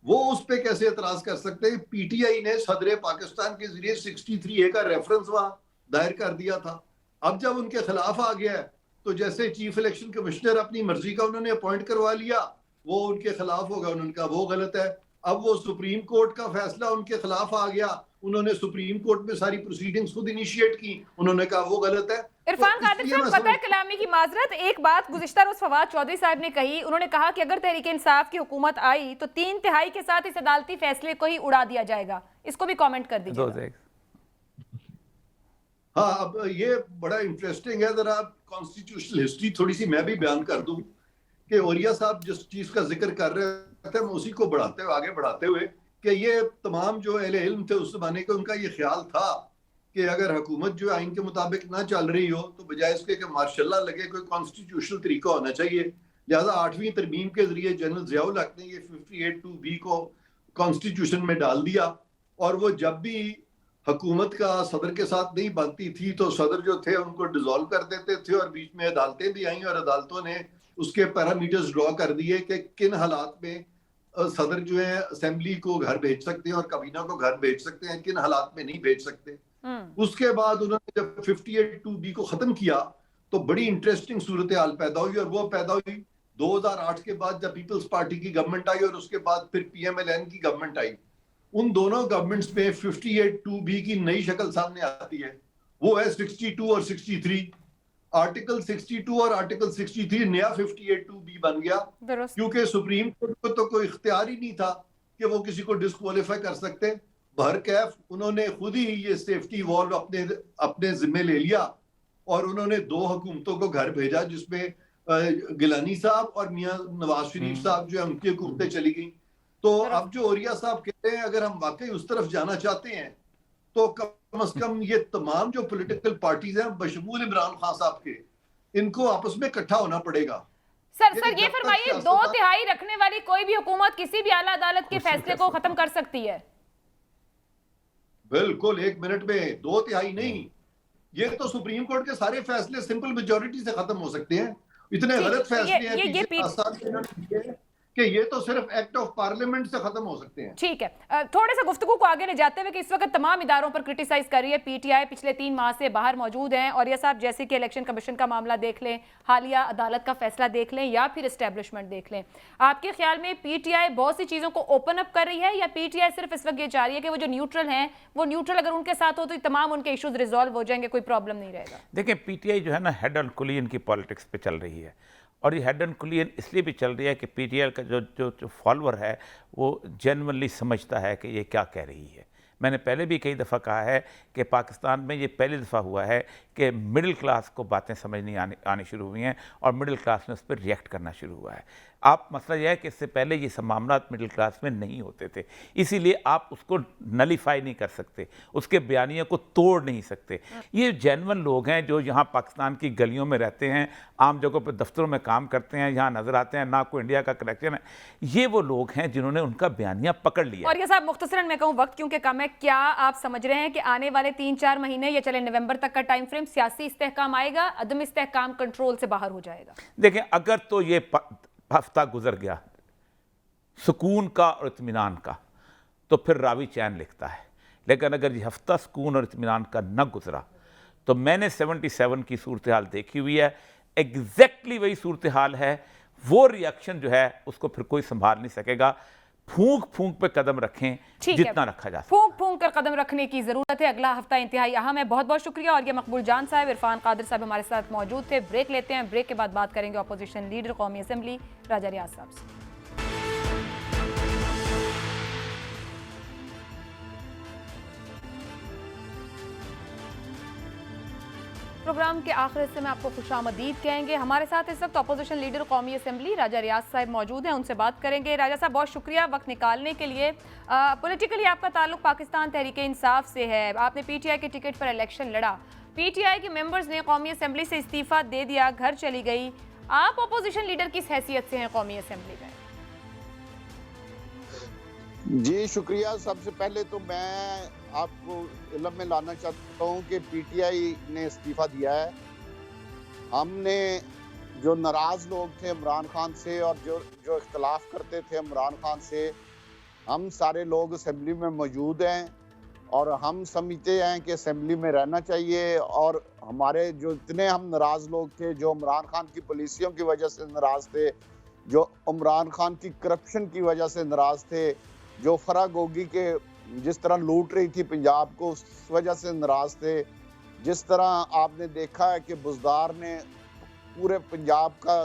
वो उस पर कैसे एतराज कर सकते हैं? पीटीआई ने सदर पाकिस्तान के जरिए 63A का रेफरेंस वहां दायर कर दिया था। अब जब उनके खिलाफ आ गया है तो जैसे चीफ इलेक्शन कमिश्नर अपनी मर्जी का उन्होंने अपॉइंट करवा लिया, वो उनके खिलाफ होगा, उन्होंने कहा वो गलत है। अब वो सुप्रीम कोर्ट का फैसला उनके खिलाफ आ गया, उन्होंने सुप्रीम कोर्ट में सारी प्रोसीडिंग्स खुद इनिशिएट की, उन्होंने कहा वो गलत है। इरफान कादिर साहब, पता है कलामी की माजरत, एक बात गुज़िश्ता रोज फवाद चौधरी साहब ने कही, उन्होंने कहा कि अगर तहरीक इंसाफ की हुकूमत आई तो 3/3 के साथ इस अदालती फैसले को ही उड़ा दिया जाएगा, इसको भी कॉमेंट कर दीजिए। हाँ, अब ये बड़ा इंटरेस्टिंग है, जरा कॉन्स्टिट्यूशनल हिस्ट्री थोड़ी सी मैं भी बयान कर दूं कि औरिया साहब जिस चीज का जिक्र कर रहे थे, मैं उसी को आगे बढ़ाते हुए कि ये तमाम जो अहले इल्म थे उस जमाने के, उनका ये ख्याल था कि अगर हुकूमत जो आइन के मुताबिक ना चल रही हो तो बजाय इसके कि मार्शल लॉ लगे, कोई कॉन्स्टिट्यूशनल तरीका होना चाहिए। लिहाजा 8वीं तरमीम के जरिए जनरल ज़ियाउल हक ने ये 58(2) को कॉन्स्टिट्यूशन में डाल दिया, और वो जब भी हुकूमत का सदर के साथ नहीं बनती थी तो सदर जो थे उनको डिसॉल्व कर देते थे, और बीच में अदालतें भी आई और अदालतों ने उसके पैरामीटर्स ड्रॉ कर दिए कि किन हालात में सदर जो है असेंबली को घर भेज सकते हैं और काबीना को घर भेज सकते हैं, किन हालात में नहीं भेज सकते। उसके बाद उन्होंने जब 58(2) को खत्म किया तो बड़ी इंटरेस्टिंग सूरत हाल पैदा हुई, और वो पैदा हुई 2008 के बाद जब पीपल्स पार्टी की गवर्नमेंट आई और उसके बाद फिर PMLN की गवर्नमेंट आई। उन दोनों गवर्नमेंट्स में 58(2) की नई शक्ल सामने आती है, वो है 62 और 63। आर्टिकल 62 और आर्टिकल 63 नया 58(2) बन गया, क्योंकि सुप्रीम कोर्ट को तो कोई इख्तियार ही नहीं था कि वो किसी को डिस्क्वालीफाई कर सकते। बहरकैफ उन्होंने खुद ही ये सेफ्टी वॉल्व अपने जिम्मे ले लिया, और उन्होंने 2 हुकूमतों को घर भेजा, जिसमें गिलानी साहब और मियां नवाज शरीफ साहब जो है उनकी हुकूमतें चली गई। तो अब जो औरिया साहब कहते हैं अगर हम वाकई उस तरफ जाना चाहते हैं तो कम से कम ये तमाम जो पॉलिटिकल पार्टीज हैं बशमूल इमरान खान साहब के, इनको आपस में इकट्ठा होना पड़ेगा। सर ये फरमाइए, 2/3 रखने वाली कोई भी हुकूमत किसी भी आला अदालत के फैसले को खत्म कर सकती है? बिल्कुल, 1 मिनट में 2/3 नहीं, ये तो सुप्रीम कोर्ट के सारे फैसले सिंपल मेजोरिटी से खत्म हो सकते हैं। इतने गलत फैसले हैं कि ये तो सिर्फ एक्ट ऑफ पार्लियामेंट से खत्म हो सकते हैं। ठीक है, थोड़े सा गुफ्तगू को आगे ले जाते हुए कि इस वक्त तमाम इदारों पर क्रिटिसाइज कर रही है पीटीआई, पिछले 3 माह से बाहर मौजूद हैं, और ये साहब जैसे कि इलेक्शन कमीशन का मामला देख लें, हालिया अदालत का फैसला देख लें, या फिर एस्टेब्लिशमेंट देख लें, आपके ख्याल में पीटीआई बहुत सी चीज़ों को ओपन अप कर रही है, या पीटीआई सिर्फ इस वक्त ये चाह रही है कि वो जो न्यूट्रल हैं वो न्यूट्रल अगर उनके साथ हो तो तमाम उनके इशूज रिजॉल्व हो जाएंगे, कोई प्रॉब्लम नहीं रहेगा? देखिए, पीटीआई जो है ना हेड एंड कुलियन की पॉलिटिक्स पे चल रही है, और ये हेड एंड कुलियन इसलिए भी चल रही है कि पीटीआई का जो फॉलोअर है वो जेन्युइनली समझता है कि ये क्या कह रही है। मैंने पहले भी कई दफ़ा कहा है कि पाकिस्तान में ये पहली दफ़ा हुआ है कि मिडिल क्लास को बातें समझ नहीं आनी शुरू हुई हैं और मिडिल क्लास ने उस पर रिएक्ट करना शुरू हुआ है। आप मसला यह है कि इससे पहले ये सब मामलात मिडिल क्लास में नहीं होते थे, इसीलिए आप उसको नलीफाई नहीं कर सकते, उसके बयानियों को तोड़ नहीं सकते। ये जेन्युइन लोग हैं जो यहाँ पाकिस्तान की गलियों में रहते हैं, आम जगहों पर दफ्तरों में काम करते हैं, यहाँ नजर आते हैं, ना कोई इंडिया का कनेक्शन है। ये वो लोग हैं जिन्होंने उनका बयानिया पकड़ लिया। और ये साहब मुख्तसरन मैं कहूँ, वक्त क्योंकि कम है, क्या आप समझ रहे हैं कि आने वाले 3-4 महीने या चले नवंबर तक का टाइम फ्रेम सियासी इस्तेहकाम आएगा, अदम इस्तेहकाम कंट्रोल से बाहर हो जाएगा? देखें, अगर तो ये हफ्ता गुजर गया सुकून का और इत्मीनान का, तो फिर रावी चैन लिखता है। लेकिन अगर ये हफ्ता सुकून और इत्मीनान का न गुजरा, तो मैंने 77 की सूरत हाल देखी हुई है, एग्जैक्टली वही सूरत हाल है। वो रिएक्शन जो है उसको फिर कोई संभाल नहीं सकेगा। फूंक फूंक पे कदम रखें जितना रखा जा सकता। फूंक फूंक कर कदम रखने की जरूरत है। अगला हफ्ता इंतहाई अहम है। बहुत बहुत शुक्रिया। और ये मकबूल जान साहब, इरफान कादिर साहब हमारे साथ मौजूद थे। ब्रेक लेते हैं, ब्रेक के बाद बात करेंगे अपोजिशन लीडर कौमी असेंबली राजा रियाज साहब से। प्रोग्राम के आखिर हिस्से में आपको खुशामदीद कहेंगे। हमारे साथ इस वक्त अपोजिशन लीडर कौमी असेंबली राजा रियाज साहब मौजूद हैं, उनसे बात करेंगे। राजा साहब, बहुत शुक्रिया वक्त निकालने के लिए। पॉलिटिकली आपका ताल्लुक पाकिस्तान तहरीक इंसाफ से है, आपने पीटीआई के टिकट पर इलेक्शन लड़ा, पीटीआई के मेंबर्स ने कौमी असेंबली से इस्तीफा दे दिया, घर चली गई। आप अपोजिशन लीडर किस हैसियत से हैं कौमी असेंबली में? जी शुक्रिया। सबसे पहले तो मैं आपको इल्म में लाना चाहता हूँ कि पीटीआई ने इस्तीफा दिया है। हमने जो नाराज लोग थे इमरान खान से और जो इख्तलाफ करते थे इमरान खान से, हम सारे लोग असेंबली में मौजूद हैं और हम समझते हैं कि असेंबली में रहना चाहिए। और हमारे जो इतने हम नाराज लोग थे, जो इमरान खान की पॉलिसियों की वजह से नाराज थे, जो इमरान खान की करप्शन की वजह से नाराज थे, जो फरागोगी के जिस तरह लूट रही थी पंजाब को उस वजह से नाराज थे, जिस तरह आपने देखा है कि बुज़दार ने पूरे पंजाब का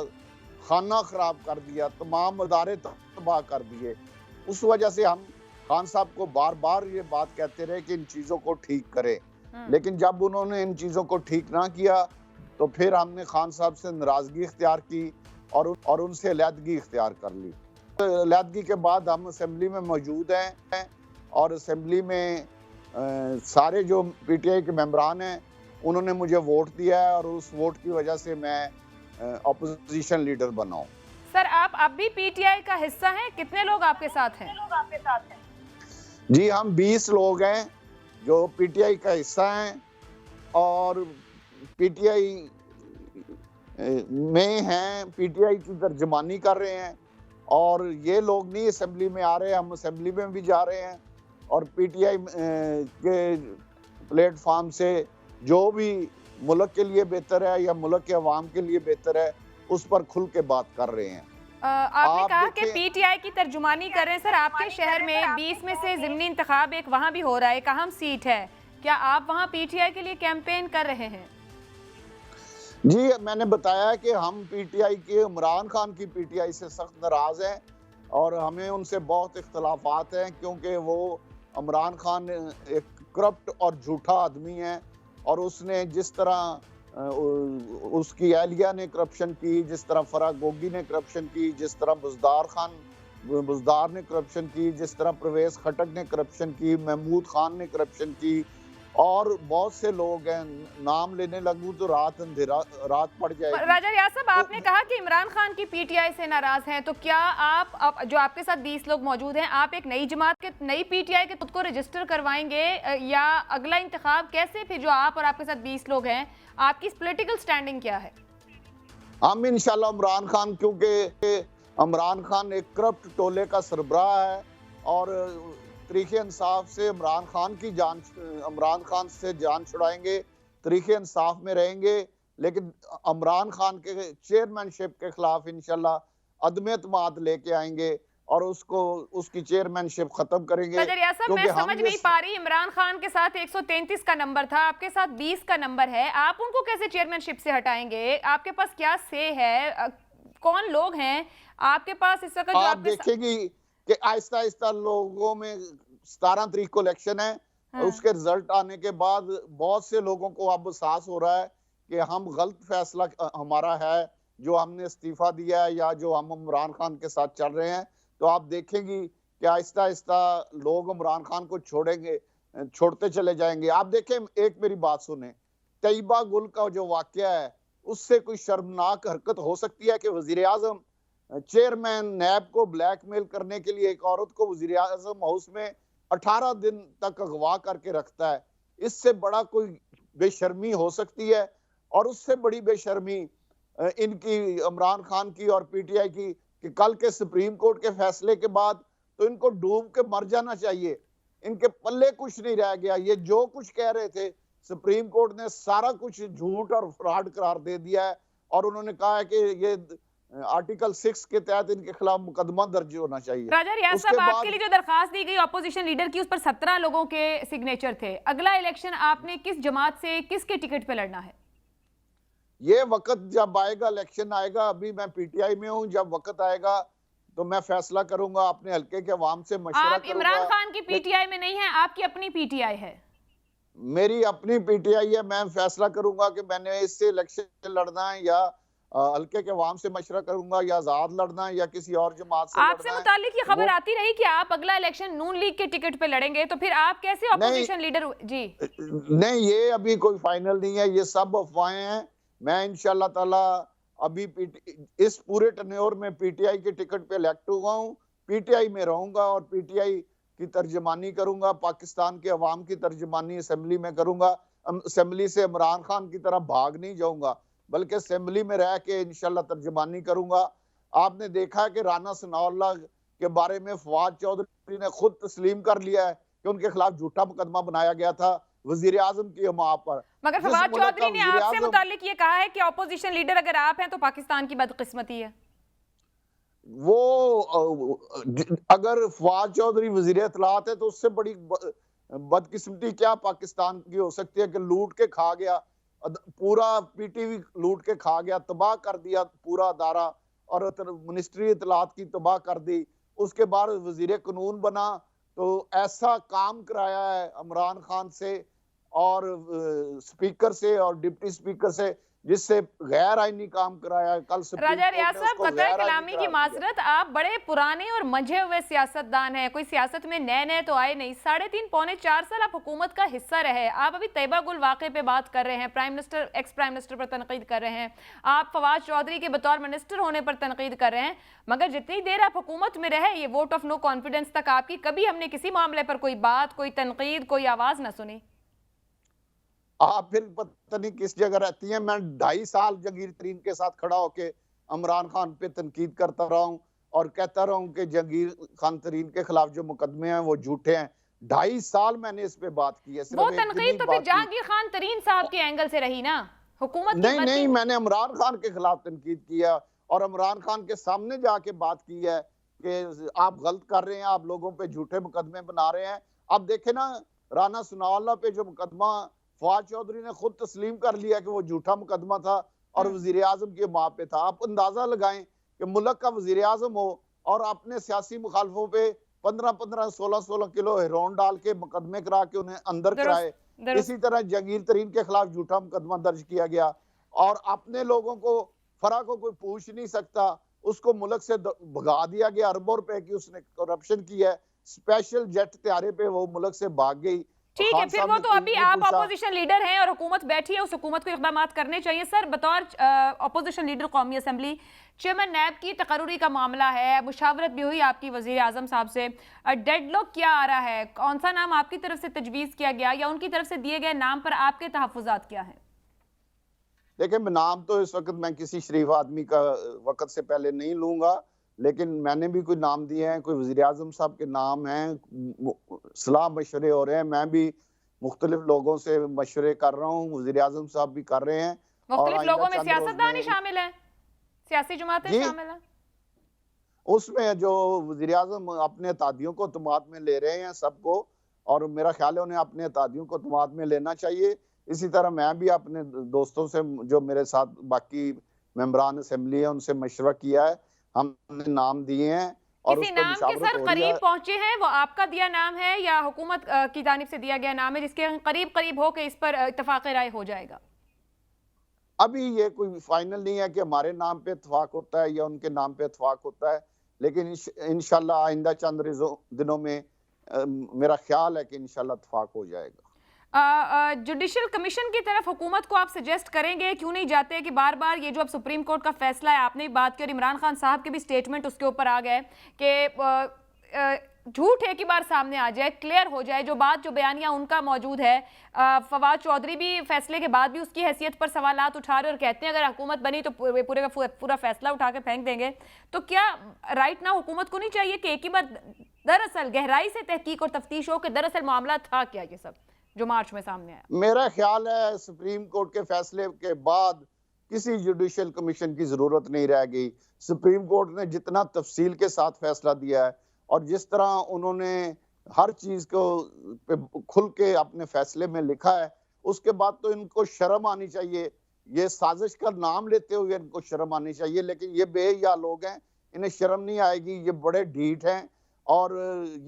खाना खराब कर दिया, तमाम अदारे तबाह कर दिए, उस वजह से हम खान साहब को बार बार ये बात कहते रहे कि इन चीज़ों को ठीक करें। लेकिन जब उन्होंने इन चीज़ों को ठीक ना किया तो फिर हमने खान साहब से नाराज़गी इख्तियार की और उनसे अलहदगी इख्तियार कर ली। अलहदगी के बाद हम असेंबली में मौजूद हैं और असेंबली में सारे जो पीटीआई के मेंबरान हैं उन्होंने मुझे वोट दिया है और उस वोट की वजह से मैं अपोजिशन लीडर बना हूं। सर, आप अब भी पीटीआई का हिस्सा हैं? कितने लोग आपके साथ हैं? जी, हम 20 लोग हैं जो पीटीआई का हिस्सा हैं और पीटीआई में हैं, पीटीआई की तर्जुमानी कर रहे हैं। और ये लोग नहीं असेंबली में आ रहे, हम असेंबली में भी जा रहे हैं और पीटीआई के प्लेटफॉर्म से जो भी मुल्क के लिए बेहतर है या मुल्क के अवाम के लिए बेहतर है उस पर खुल के बात कर रहे हैं। आपने कहा कि पीटीआई की तर्जुमानी कर रहे हैं। सर, आपके शहर में 20 में से ज़िमनी इंतखाब एक वहाँ भी हो रहा है, एक अहम सीट है, क्या आप वहाँ पीटीआई के लिए कैंपेन कर रहे हैं? जी, मैंने बताया कि हम पीटीआई के इमरान खान की पीटीआई से सख्त नाराज हैं और हमें उनसे बहुत इख्तलाफात हैं क्योंकि वो इमरान खान एक करप्ट और झूठा आदमी है और उसने जिस तरह उसकी एहलिया ने करप्शन की, जिस तरह फरागोगी ने करप्शन की, जिस तरह बुज़दार ने करप्शन की, जिस तरह परवेज खटक ने करप्शन की, महमूद खान ने करप्शन की और बहुत से लोग हैं, नाम लेने लगूं तो रात पड़ जाएगी। राजा रियाज साहब, आपने कहा कि इमरान खान की पीटीआई से नाराज हैं, तो क्या आप जो आपके साथ 20 लोग मौजूद हैं, आप एक नई जमात के, नई पीटीआई के खुद को रजिस्टर करवाएंगे या अगला इंतखाब कैसे? फिर जो आप और आपके साथ 20 लोग हैं, आपकी पॉलिटिकल स्टैंडिंग क्या है? हम इंशाल्लाह इमरान खान, क्योंकि इमरान खान एक करप्ट टोले का सरबराह है और तरीके इंसाफ से इमरान खान से जान छुड़ाएंगे, तरीके इंसाफ में रहेंगे, लेकिन इमरान खान के चेयरमैनशिप के खिलाफ इंशाल्लाह अदम एतमाद लेके आएंगे और उसकी चेयरमैनशिप खत्म करेंगे। मैं समझ नहीं पा रही, इमरान खान के साथ 133 का नंबर था, आपके साथ 20 का नंबर है, आप उनको कैसे चेयरमैनशिप से हटाएंगे? आपके पास क्या से है? कौन लोग हैं आपके पास इस वक्त? आप देखेंगी कि आहिस्ता आहिस्ता लोगों में 17 तारीख को इलेक्शन है। हाँ। उसके रिजल्ट आने के बाद बहुत से लोगों को अब एहसास हो रहा है कि हम गलत फैसला हमारा है जो हमने इस्तीफा दिया है या जो हम इमरान खान के साथ चल रहे हैं, तो आप देखेंगी कि आहिस्ता आहिस्ता लोग इमरान खान को छोड़ते चले जाएंगे। आप देखें, एक मेरी बात सुने, तैयबा गुल का जो वाकया है उससे कोई शर्मनाक हरकत हो सकती है कि वजीर आजम चेयरमैन नैब को ब्लैकमेल करने के लिए एक औरत को वजीर आजम हाउस में 18 दिन तक अगवा करके रखता है? इससे बड़ा कोई बेशर्मी हो सकती है? और उससे बड़ी बेशर्मी इनकी इमरान खान की और पीटीआई की कि कल के सुप्रीम कोर्ट के फैसले के बाद तो इनको डूब के मर जाना चाहिए। इनके पल्ले कुछ नहीं रह गया। ये जो कुछ कह रहे थे सुप्रीम कोर्ट ने सारा कुछ झूठ और फ्रॉड करार दे दिया है, और उन्होंने कहा है कि ये आर्टिकल 6 के तहत इनके खिलाफ मुकदमा दर्ज होना चाहिए। राजा रियाज साहब, आपके लिए जो दरखास्त दी गई अपोजिशन लीडर की, उस पर 17 लोगों के सिग्नेचर थे। अगला इलेक्शन आपने किस जमात से, किसके टिकट पे लड़ना है? ये वक्त जब आएगा, इलेक्शन आएगा, अभी मैं पीटीआई में हूँ, जब वक्त आएगा तो मैं फैसला करूंगा, अपने हल्के के अवाम से मशवरा आप इमरान खान की पीटीआई में नहीं है, आपकी अपनी पीटीआई है। मेरी अपनी पीटीआई है। मैं फैसला करूंगा कि मैंने इससे इलेक्शन लड़ना है या हल्के के अवाम से मशवरा करूंगा, या आजाद लड़ना है या किसी और जमात से। आपसे मुतालिक ये खबर आती रही कि आप अगला इलेक्शन नून लीग के टिकट पे लड़ेंगे, तो फिर आप कैसे अपोजिशन लीडर? जी नहीं, ये अभी कोई फाइनल नहीं है, ये सब अफवाहें हैं। मैं इंशाल्लाह ताला अभी इस पूरे टर्न्योर में पीटीआई के टिकट पे इलेक्ट हुआ हूँ, पीटीआई में रहूंगा और पीटीआई की तर्जमानी करूंगा, पाकिस्तान के अवाम की तर्जमानी असेंबली में करूंगा। असेंबली से इमरान खान की तरह भाग नहीं जाऊंगा, बल्कि असेंबली में रह के इंशाल्लाह तर्जमानी करूंगा। आपने देखा है कि राना सनाउल्लाह के बारे में फवाद चौधरी ने खुद तस्लीम कर लिया है कि उनके खिलाफ झूठा मुकदमा बनाया गया था वजीर आजम की हमा पर। मगर फवाद चौधरी ने आपसे मुतालिक ये कहा है कि ऑपोजिशन लीडर अगर आप हैं तो पाकिस्तान की बदकिस्मती है। वो अगर फवाद चौधरी वजीर इत्तलात है तो उससे बड़ी बदकिस्मती क्या पाकिस्तान की हो सकती है कि लूट के खा गया, पूरा पीटीवी लूट के खा गया, तबाह कर दिया पूरा अदारा, और मिनिस्ट्री इत्तलात की तबाह कर दी। उसके बाद वजीर कानून बना तो ऐसा काम कराया है इमरान खान से और स्पीकर से और डिप्टी स्पीकर से, जिससे गैर आईनी काम कराया है। कल राजा रियाज साहब, कतई कलामी की माजरत, आप बड़े पुराने और मंझे हुए सियासतदान हैं, कोई सियासत में नए नए तो आए नहीं। 3.5 पौने 4 साल आप हुकूमत का हिस्सा रहे। आप अभी तैयबा गुल वाक़े पे बात कर रहे हैं, prime minister, ex prime minister पर तनकीद कर रहे हैं, आप फवाद चौधरी के बतौर मिनिस्टर होने पर तनकीद कर रहे हैं, मगर जितनी देर आप हुकूमत में रहे, ये वोट ऑफ नो कॉन्फिडेंस तक आपकी, कभी हमने किसी मामले पर कोई बात, कोई तनकीद, कोई आवाज ना सुनी। आप फिर पता नहीं किस जगह रहती हैं। मैं 2.5 साल जहांगीर तरीन के साथ खड़ा होके इमरान खान पे तनकीद करता रहा हूं और कहता रहा हूं कि जहांगीर खान तरीन के खिलाफ जो मुकदमे हैं वो झूठे हैं। 2.5 साल मैंने इस पे बात की है। वो तनकीद तो फिर जहांगीर खान तरीन साहब के एंगल से रही ना, हुकूमत की नहीं, मैंने इमरान खान के खिलाफ तनकीद किया और इमरान खान के सामने जाके बात की है कि आप गलत कर रहे हैं, आप लोगों पे झूठे मुकदमे बना रहे हैं। अब देखे ना, राना सनाउल्लाह पे जो मुकदमा फवाद चौधरी ने खुद तस्लीम कर लिया कि वो झूठा मुकदमा था और वजीर आजम के माँ पे था। आप अंदाजा लगाएं कि मुल्क का वजीर आजम हो और अपने सियासी मुखालफों पे 15-15, 16-16 किलो हेरोइन डाल के मुकदमे करा के उन्हें अंदर कराए। इसी तरह जहांगीर तरीन के खिलाफ झूठा मुकदमा दर्ज किया गया और अपने लोगों को, फरा को कोई पूछ नहीं सकता, उसको मुल्क से भगा दिया गया। अरबों रुपए की उसने करप्शन की है, स्पेशल जेट त्यारे पे वो मुल्क से भाग गई। ठीक है, फिर वो तो अभी आप अपोजिशन लीडर हैं और हुकूमत बैठी है, उस हुकूमत को इक़दाम करने चाहिए। सर, बतौर अपोजिशन लीडर कौमी असम्बली चेयरमैन नैब की तकर्री का मामला है, मुशावरत भी हुई आपकी वजीर आजम साहब से, डेडलॉक क्या आ रहा है? कौन सा नाम आपकी तरफ से तजवीज़ किया गया या उनकी तरफ से दिए गए नाम पर आपके तहफ़्फ़ुज़ात क्या है? देखिए, नाम तो इस वक्त मैं किसी शरीफ आदमी का वक्त से पहले नहीं लूंगा, लेकिन मैंने भी कोई नाम दिए हैं, कोई वजीर आजम साहब के नाम हैं, सलाह मशवरे हो रहे हैं। मैं भी मुख्तलिफ लोगों से मशवरे कर रहा हूँ, वजीर आजम साहब भी कर रहे हैं। मुख्तलिफ लोगों में सियासतदान ही शामिल हैं, सियासी जमातें शामिल हैं उसमें। जो वजीर आजम अपने अतादियों को तमात में ले रहे हैं सबको, और मेरा ख्याल है उन्हें अपने अतादियों को तमात में लेना चाहिए। इसी तरह मैं भी अपने दोस्तों से, जो मेरे साथ बाकी मेंबरान असेंबली है, उनसे मशवरा किया है, हमने नाम दिए हैं। और किसी नाम के सर करीब पहुंचे हैं, वो आपका दिया नाम है या हुकूमत की जानिब से दिया गया नाम है जिसके करीब करीब हो के इस पर इत्तफाक राय हो जाएगा? अभी ये कोई फाइनल नहीं है कि हमारे नाम पे इत्तेफाक होता है या उनके नाम पे इत्तेफाक होता है, लेकिन इंशाल्लाह आइंदा चंद दिनों में मेरा ख्याल है कि इंशाल्लाह इत्तेफाक हो जाएगा। जुडिशल कमीशन की तरफ हुकूमत को आप सजेस्ट करेंगे, क्यों नहीं जाते कि बार बार ये जो अब सुप्रीम कोर्ट का फैसला है, आपने भी बात की और इमरान खान साहब के भी स्टेटमेंट उसके ऊपर आ गए कि झूठ एक ही बार सामने आ जाए, क्लियर हो जाए जो बात, जो बयानियां उनका मौजूद है। फवाद चौधरी भी फैसले के बाद भी उसकी हैसियत पर सवालात उठा रहे और कहते हैं अगर हुकूमत बनी तो पूरे का पूरा फैसला उठा के फेंक देंगे। तो क्या राइट ना हुकूमत को नहीं चाहिए कि एक ही बार दरअसल गहराई से तहकीक और तफ्तीश हो कि दरअसल मामला था क्या ये सब जो मार्च में सामने आया? मेरा ख्याल है सुप्रीम कोर्ट के फैसले के बाद किसी जुडिशियल कमीशन की जरूरत नहीं रह गई। सुप्रीम कोर्ट ने जितना तफसील के साथ फैसला दिया है और जिस तरह उन्होंने हर चीज को खुल के अपने फैसले में लिखा है, उसके बाद तो इनको शर्म आनी चाहिए। ये साजिश का नाम लेते हुए इनको शर्म आनी चाहिए, लेकिन ये बेहया लोग हैं, इन्हें शर्म नहीं आएगी। ये बड़े ढीठ हैं। और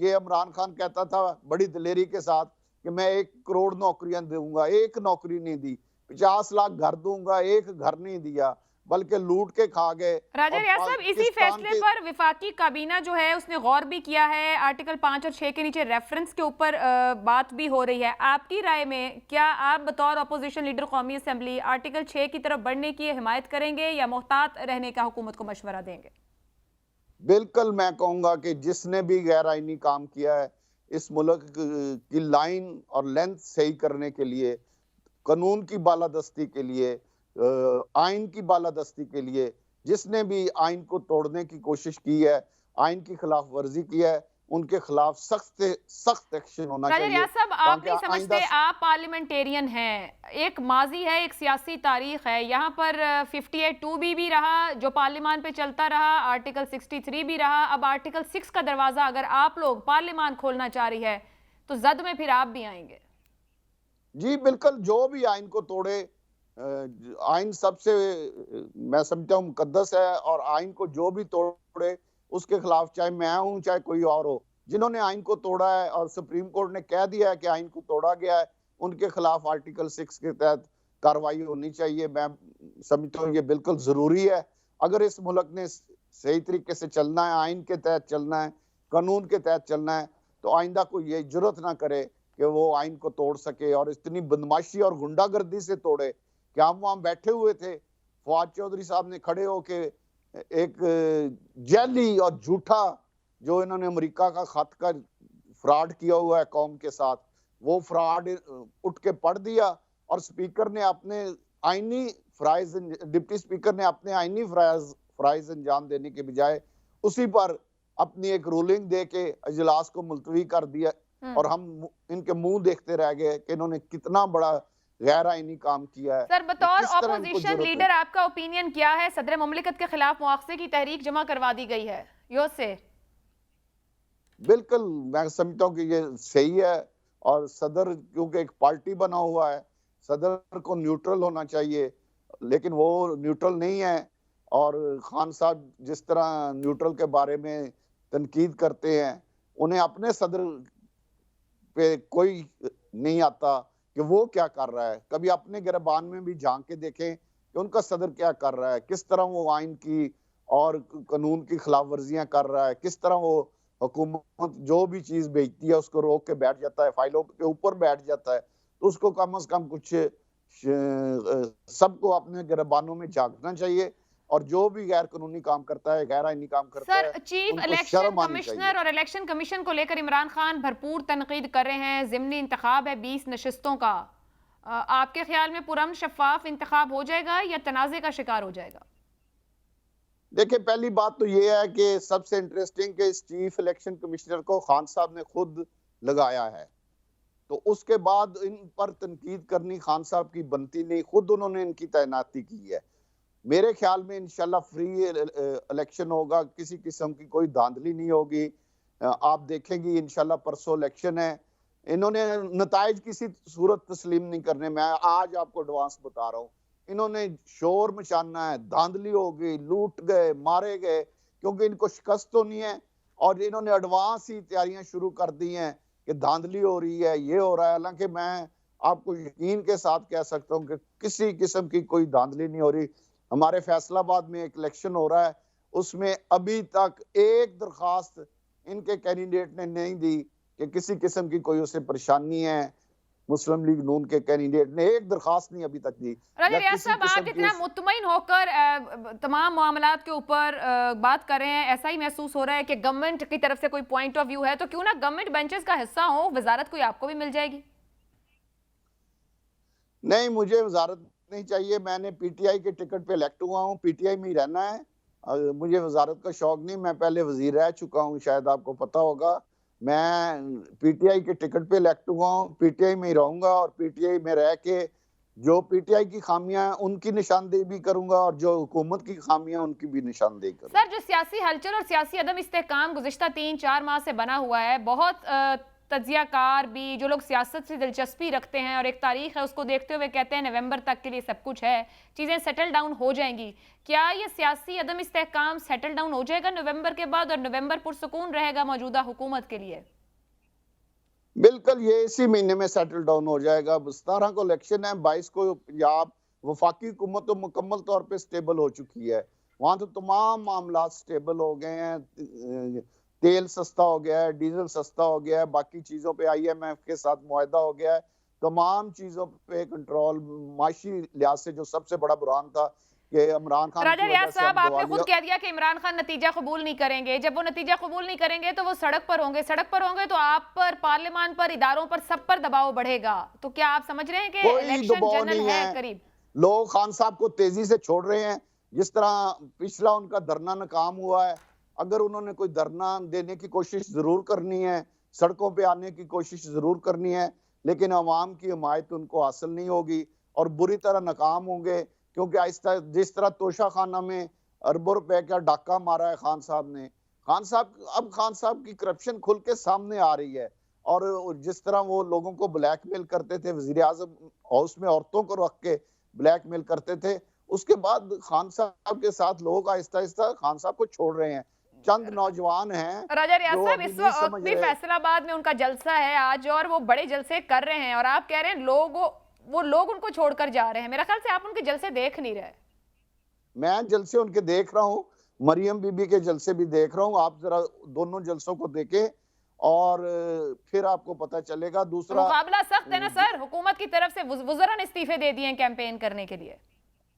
ये इमरान खान कहता था बड़ी दिलेरी के साथ कि मैं 1 करोड़ नौकरियां दूंगा, 1 नौकरी नहीं दी। 50 लाख घर दूंगा, 1 घर नहीं दिया, बल्कि लूट के खा गए। राजा रियाज साहब, इसी फैसले पर विफाकी काबीना जो है उसने गौर भी किया है। आर्टिकल 5 और 6 के नीचे रेफरेंस के ऊपर बात भी हो रही है। आपकी राय में क्या आप बतौर अपोजिशन लीडर कौमी असेंबली आर्टिकल 6 की तरफ बढ़ने की हिमायत करेंगे या मोहतात रहने का हुकूमत को मशवरा देंगे? बिल्कुल, मैं कहूंगा कि जिसने भी गैर आईनी काम किया है, इस मुल्क की लाइन और लेंथ सही करने के लिए, कानून की बालादस्ती के लिए, आइन की बालादस्ती के लिए, जिसने भी आइन को तोड़ने की कोशिश की है, आइन की खिलाफ वर्जी की है, उनके खिलाफ सख्त सख्त एक्शन होना चाहिए। रियाज साहब, आप नहीं समझते, आप पार्लियामेंटेरियन हैं, एक माजी है, एक सियासी तारीख है, यहाँ पर 58(2) भी रहा जो पार्लियामान पे चलता रहा, आर्टिकल 63 भी रहा, अब आर्टिकल 6 का दरवाजा अगर आप लोग पार्लियामान खोलना चाह रही है तो जद में फिर आप भी आएंगे? जी बिल्कुल, जो भी आइन को तोड़े, आइन सबसे मैं समझता हूँ मुकद्दस है, और आइन को जो भी तोड़े उसके खिलाफ, चाहे मैं हूं चाहे कोई और हो, जिन्होंने आइन को तोड़ा है और सुप्रीम कोर्ट ने कह दिया है कि आइन को तोड़ा गया है, उनके खिलाफ आर्टिकल 6 के तहत कार्रवाई होनी चाहिए। मैं समझता हूँ ये बिल्कुल जरूरी है। अगर इस मुल्क ने सही तरीके से चलना है, आइन के तहत चलना है, कानून के तहत चलना है, तो आइंदा कोई ये जुर्रत ना करे कि वो आइन को तोड़ सके और इतनी बदमाशी और गुंडागर्दी से तोड़े कि हम वहां बैठे हुए थे, फवाद चौधरी साहब ने खड़े होके एक जैली और झूठा जो इन्होंने अमेरिका का खत का फ्रॉड किया हुआ है कौम के साथ, वो फ्रॉड उठ के पढ़ दिया और स्पीकर ने अपने आईनी फराइज, डिप्टी स्पीकर ने अपने आईनी फराइज अंजाम देने के बजाय उसी पर अपनी एक रूलिंग दे के अजलास को मुलतवी कर दिया और हम इनके मुंह देखते रह गए कि इन्होंने कितना बड़ा गैर आईनी काम किया है। सर, बतौर ऑपोजिशन लीडर आपका ओपिनियन क्या है? सदर मुमलिकत के खिलाफ मुआवजे की तहरीक जमा करवा दी गई है यो से। बिल्कुल, मैं समझता हूँ कि ये सही है, और सदर क्योंकि एक पार्टी बना हुआ है, सदर को न्यूट्रल होना चाहिए, लेकिन वो न्यूट्रल नहीं है। और खान साहब जिस तरह न्यूट्रल के बारे में तनकीद करते हैं, उन्हें अपने सदर पे कोई नहीं आता कि वो क्या कर रहा है। कभी अपने गिरबान में भी झांक के देखें कि उनका सदर क्या कर रहा है, किस तरह वो आइन की और कानून की खिलाफ वर्जियां कर रहा है, किस तरह वो हुकूमत जो भी चीज बेचती है उसको रोक के बैठ जाता है, फाइलों के ऊपर बैठ जाता है। तो उसको कम से कम कुछ सबको अपने गिरबानों में झांकना चाहिए, और जो भी गैर कानूनी काम करता है, गैर आईनी काम करता है, सर, चीफ इलेक्शन कमिश्नर और इलेक्शन कमीशन को लेकर इमरान खान भरपूर तनकीद कर रहे हैं। ज़िमनी इंतखाब है 20 नशिस्तों का, आपके ख्याल में पुरअमन शफाफ इंतखाब हो जाएगा या तनाज़े का शिकार हो जाएगा? देखिए, पहली बात तो ये है कि सबसे इंटरेस्टिंग कि इस चीफ इलेक्शन कमिश्नर को खान साहब ने खुद लगाया है, तो उसके बाद इन पर तनकीद करनी खान साहब की बनती नहीं, खुद उन्होंने इनकी तैनाती की है। मेरे ख्याल में इंशाल्लाह फ्री इलेक्शन होगा, किसी किस्म की कोई धांधली नहीं होगी। आप देखेंगे इंशाल्लाह परसों इलेक्शन है, इन्होंने नताइज किसी सूरत तस्लीम नहीं करने। मैं आज आपको एडवांस बता रहा हूँ, इन्होंने शोर मचाना है, धांधली होगी, लूट गए, मारे गए, क्योंकि इनको शिकस्त तो नहीं है, और इन्होंने एडवांस ही तैयारियां शुरू कर दी हैं कि धांधली हो रही है, ये हो रहा है। हालांकि मैं आपको यकीन के साथ कह सकता हूँ कि किसी किस्म की कोई धांधली नहीं हो रही। हमारे फैसलाबाद में एक इलेक्शन हो रहा है, उसमें अभी तक एक दरखास्त इनके कैंडिडेट ने नहीं दी कि किसी किस्म की कोई उसे परेशानी है। मुस्लिम लीग नून के कैंडिडेट ने एक दरखास्त नहीं अभी तक दी। राजा रियाज साहब, आप इतना मुतमईन होकर तमाम मामलात के ऊपर बात कर रहे हैं, ऐसा ही महसूस हो रहा है कि गवर्नमेंट की तरफ से कोई पॉइंट ऑफ व्यू है, तो क्यों ना गवर्नमेंट बेंचेस का हिस्सा हो, वजारत कोई आपको भी मिल जाएगी। नहीं, मुझे वजारत नहीं चाहिए। मैंने पीटीआई के टिकट पे इलेक्ट हुआ हूँ, पीटीआई में ही रहना है। मुझे वजारत का शौक नहीं। मैं पहले वजीर रह चुका हूँ, शायद आपको पता होगा। मैं पीटीआई के टिकट पे इलेक्ट हुआ हूँ, पीटीआई में ही रहूंगा और पीटीआई में रह के जो पीटीआई की खामियां उनकी निशानदेही भी करूंगा और जो हुकूमत की खामियां उनकी भी निशानदेही करूंगा। सर, जो सियासी हलचल और सियासी अदम इस्तेहकाम गुज़िश्ता 3-4 माह से बना हुआ है, बहुत तज्जियाकार भी, जो लोग सियासत से दिलचस्पी रखते हैं और एक तारीख है उसको देखते हुए कहते हैं नवंबर तक के लिए सब कुछ है, चीज़ें सेटल डाउन हो जाएंगी। क्या ये सियासी अदम इस्तेहकाम सेटल डाउन हो जाएगा नवंबर के बाद और नवंबर पुरसुकून रहेगा मौजूदा हुकूमत के लिए? बिल्कुल, ये इसी महीने में सेटल डाउन हो जाएगा। 17 को इलेक्शन है, 22 को पंजाब वफाकी हुकूमत तो मुकम्मल तौर पे स्टेबल हो चुकी है। वहां तो तमाम मामला स्टेबल हो गए हैं। तेल सस्ता हो गया है, डीजल सस्ता हो गया है, बाकी चीजों पे IMF के साथ मुआहदा हो गया है, तमाम चीजों पे कंट्रोल। माशी लिहाज से जो सबसे बड़ा बुरान था कि इमरान खान राजा रियाज साहब, आपने खुद कह दिया कि इमरान खान नतीजा कबूल नहीं करेंगे। जब वो नतीजा कबूल नहीं करेंगे तो वो सड़क पर होंगे। सड़क पर होंगे तो आप पर, पार्लियामान पर, इदारों पर, सब पर दबाव बढ़ेगा। तो क्या आप समझ रहे हैं कि इलेक्शन जनरल है करीब? लोग खान साहब को तेजी से छोड़ रहे हैं। जिस तरह पिछला उनका धरना नाकाम हुआ है, अगर उन्होंने कोई धरना देने की कोशिश जरूर करनी है, सड़कों पे आने की कोशिश जरूर करनी है, लेकिन अवाम की हिमायत उनको हासिल नहीं होगी और बुरी तरह नाकाम होंगे। क्योंकि आहिस्ता जिस तरह तोशा खाना में अरबों रुपए का डाका मारा है खान साहब ने, खान साहब की करप्शन खुल के सामने आ रही है। और जिस तरह वो लोगों को ब्लैकमेल करते थे, वजीर आजम हाउस में औरतों को रख के ब्लैकमेल करते थे, उसके बाद खान साहब के साथ लोग आहिस्ता आहिस्ता खान साहब को छोड़ रहे हैं। चंद नौजवान हैं। राजा रियाज साहब, इस वक्त भी फैसलाबाद में उनका जलसा है आज और वो बड़े जलसे कर रहे हैं और आप कह रहे हैं वो लोग उनको छोड़कर जा रहे हैं। मेरा ख्याल से आप उनके जलसे देख नहीं रहे। मैं जलसे उनके देख रहा हूँ, मरियम बीबी के जलसे भी देख रहा हूँ। आप जरा दोनों जलसों को देखें और फिर आपको पता चलेगा। दूसरा, मुकाबला सख्त है ना सर, हुकूमत की तरफ से वज़रान इस्तीफे दे दिए कैंपेन करने के लिए।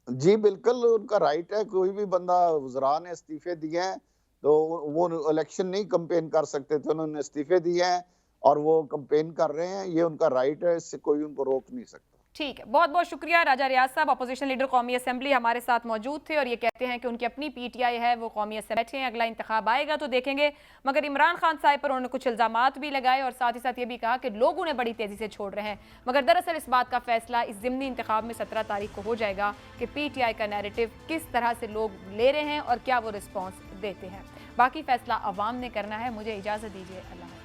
जी बिल्कुल, उनका राइट है। कोई भी बंदा, वज़रा ने इस्तीफे दिए हैं तो वो इलेक्शन नहीं कैंपेन कर सकते थे, उन्होंने इस्तीफे दिए हैं और वो कैंपेन कर रहे हैं। ये उनका राइट है, इससे कोई उनको रोक नहीं सकता। ठीक है, बहुत बहुत शुक्रिया। राजा रियाज साहब, अपोजिशन लीडर कौमी असेंबली, हमारे साथ मौजूद थे और ये कहते हैं कि उनकी अपनी PTI है, वो कौमी असेंबली बैठे हैं, अगला इंतखाब आएगा तो देखेंगे। मगर इमरान खान साहब पर उन्होंने कुछ इल्जामात भी लगाए और साथ ही साथ ये भी कहा कि लोग उन्हें बड़ी तेज़ी से छोड़ रहे हैं। मगर दरअसल इस बात का फैसला इस ज़िमनी इंतखाब में 17 तारीख को हो जाएगा कि PTI का नैरेटिव किस तरह से लोग ले रहे हैं और क्या वो रिस्पॉन्स देते हैं। बाकी फैसला अवाम ने करना है। मुझे इजाज़त दीजिए, अल्लाह।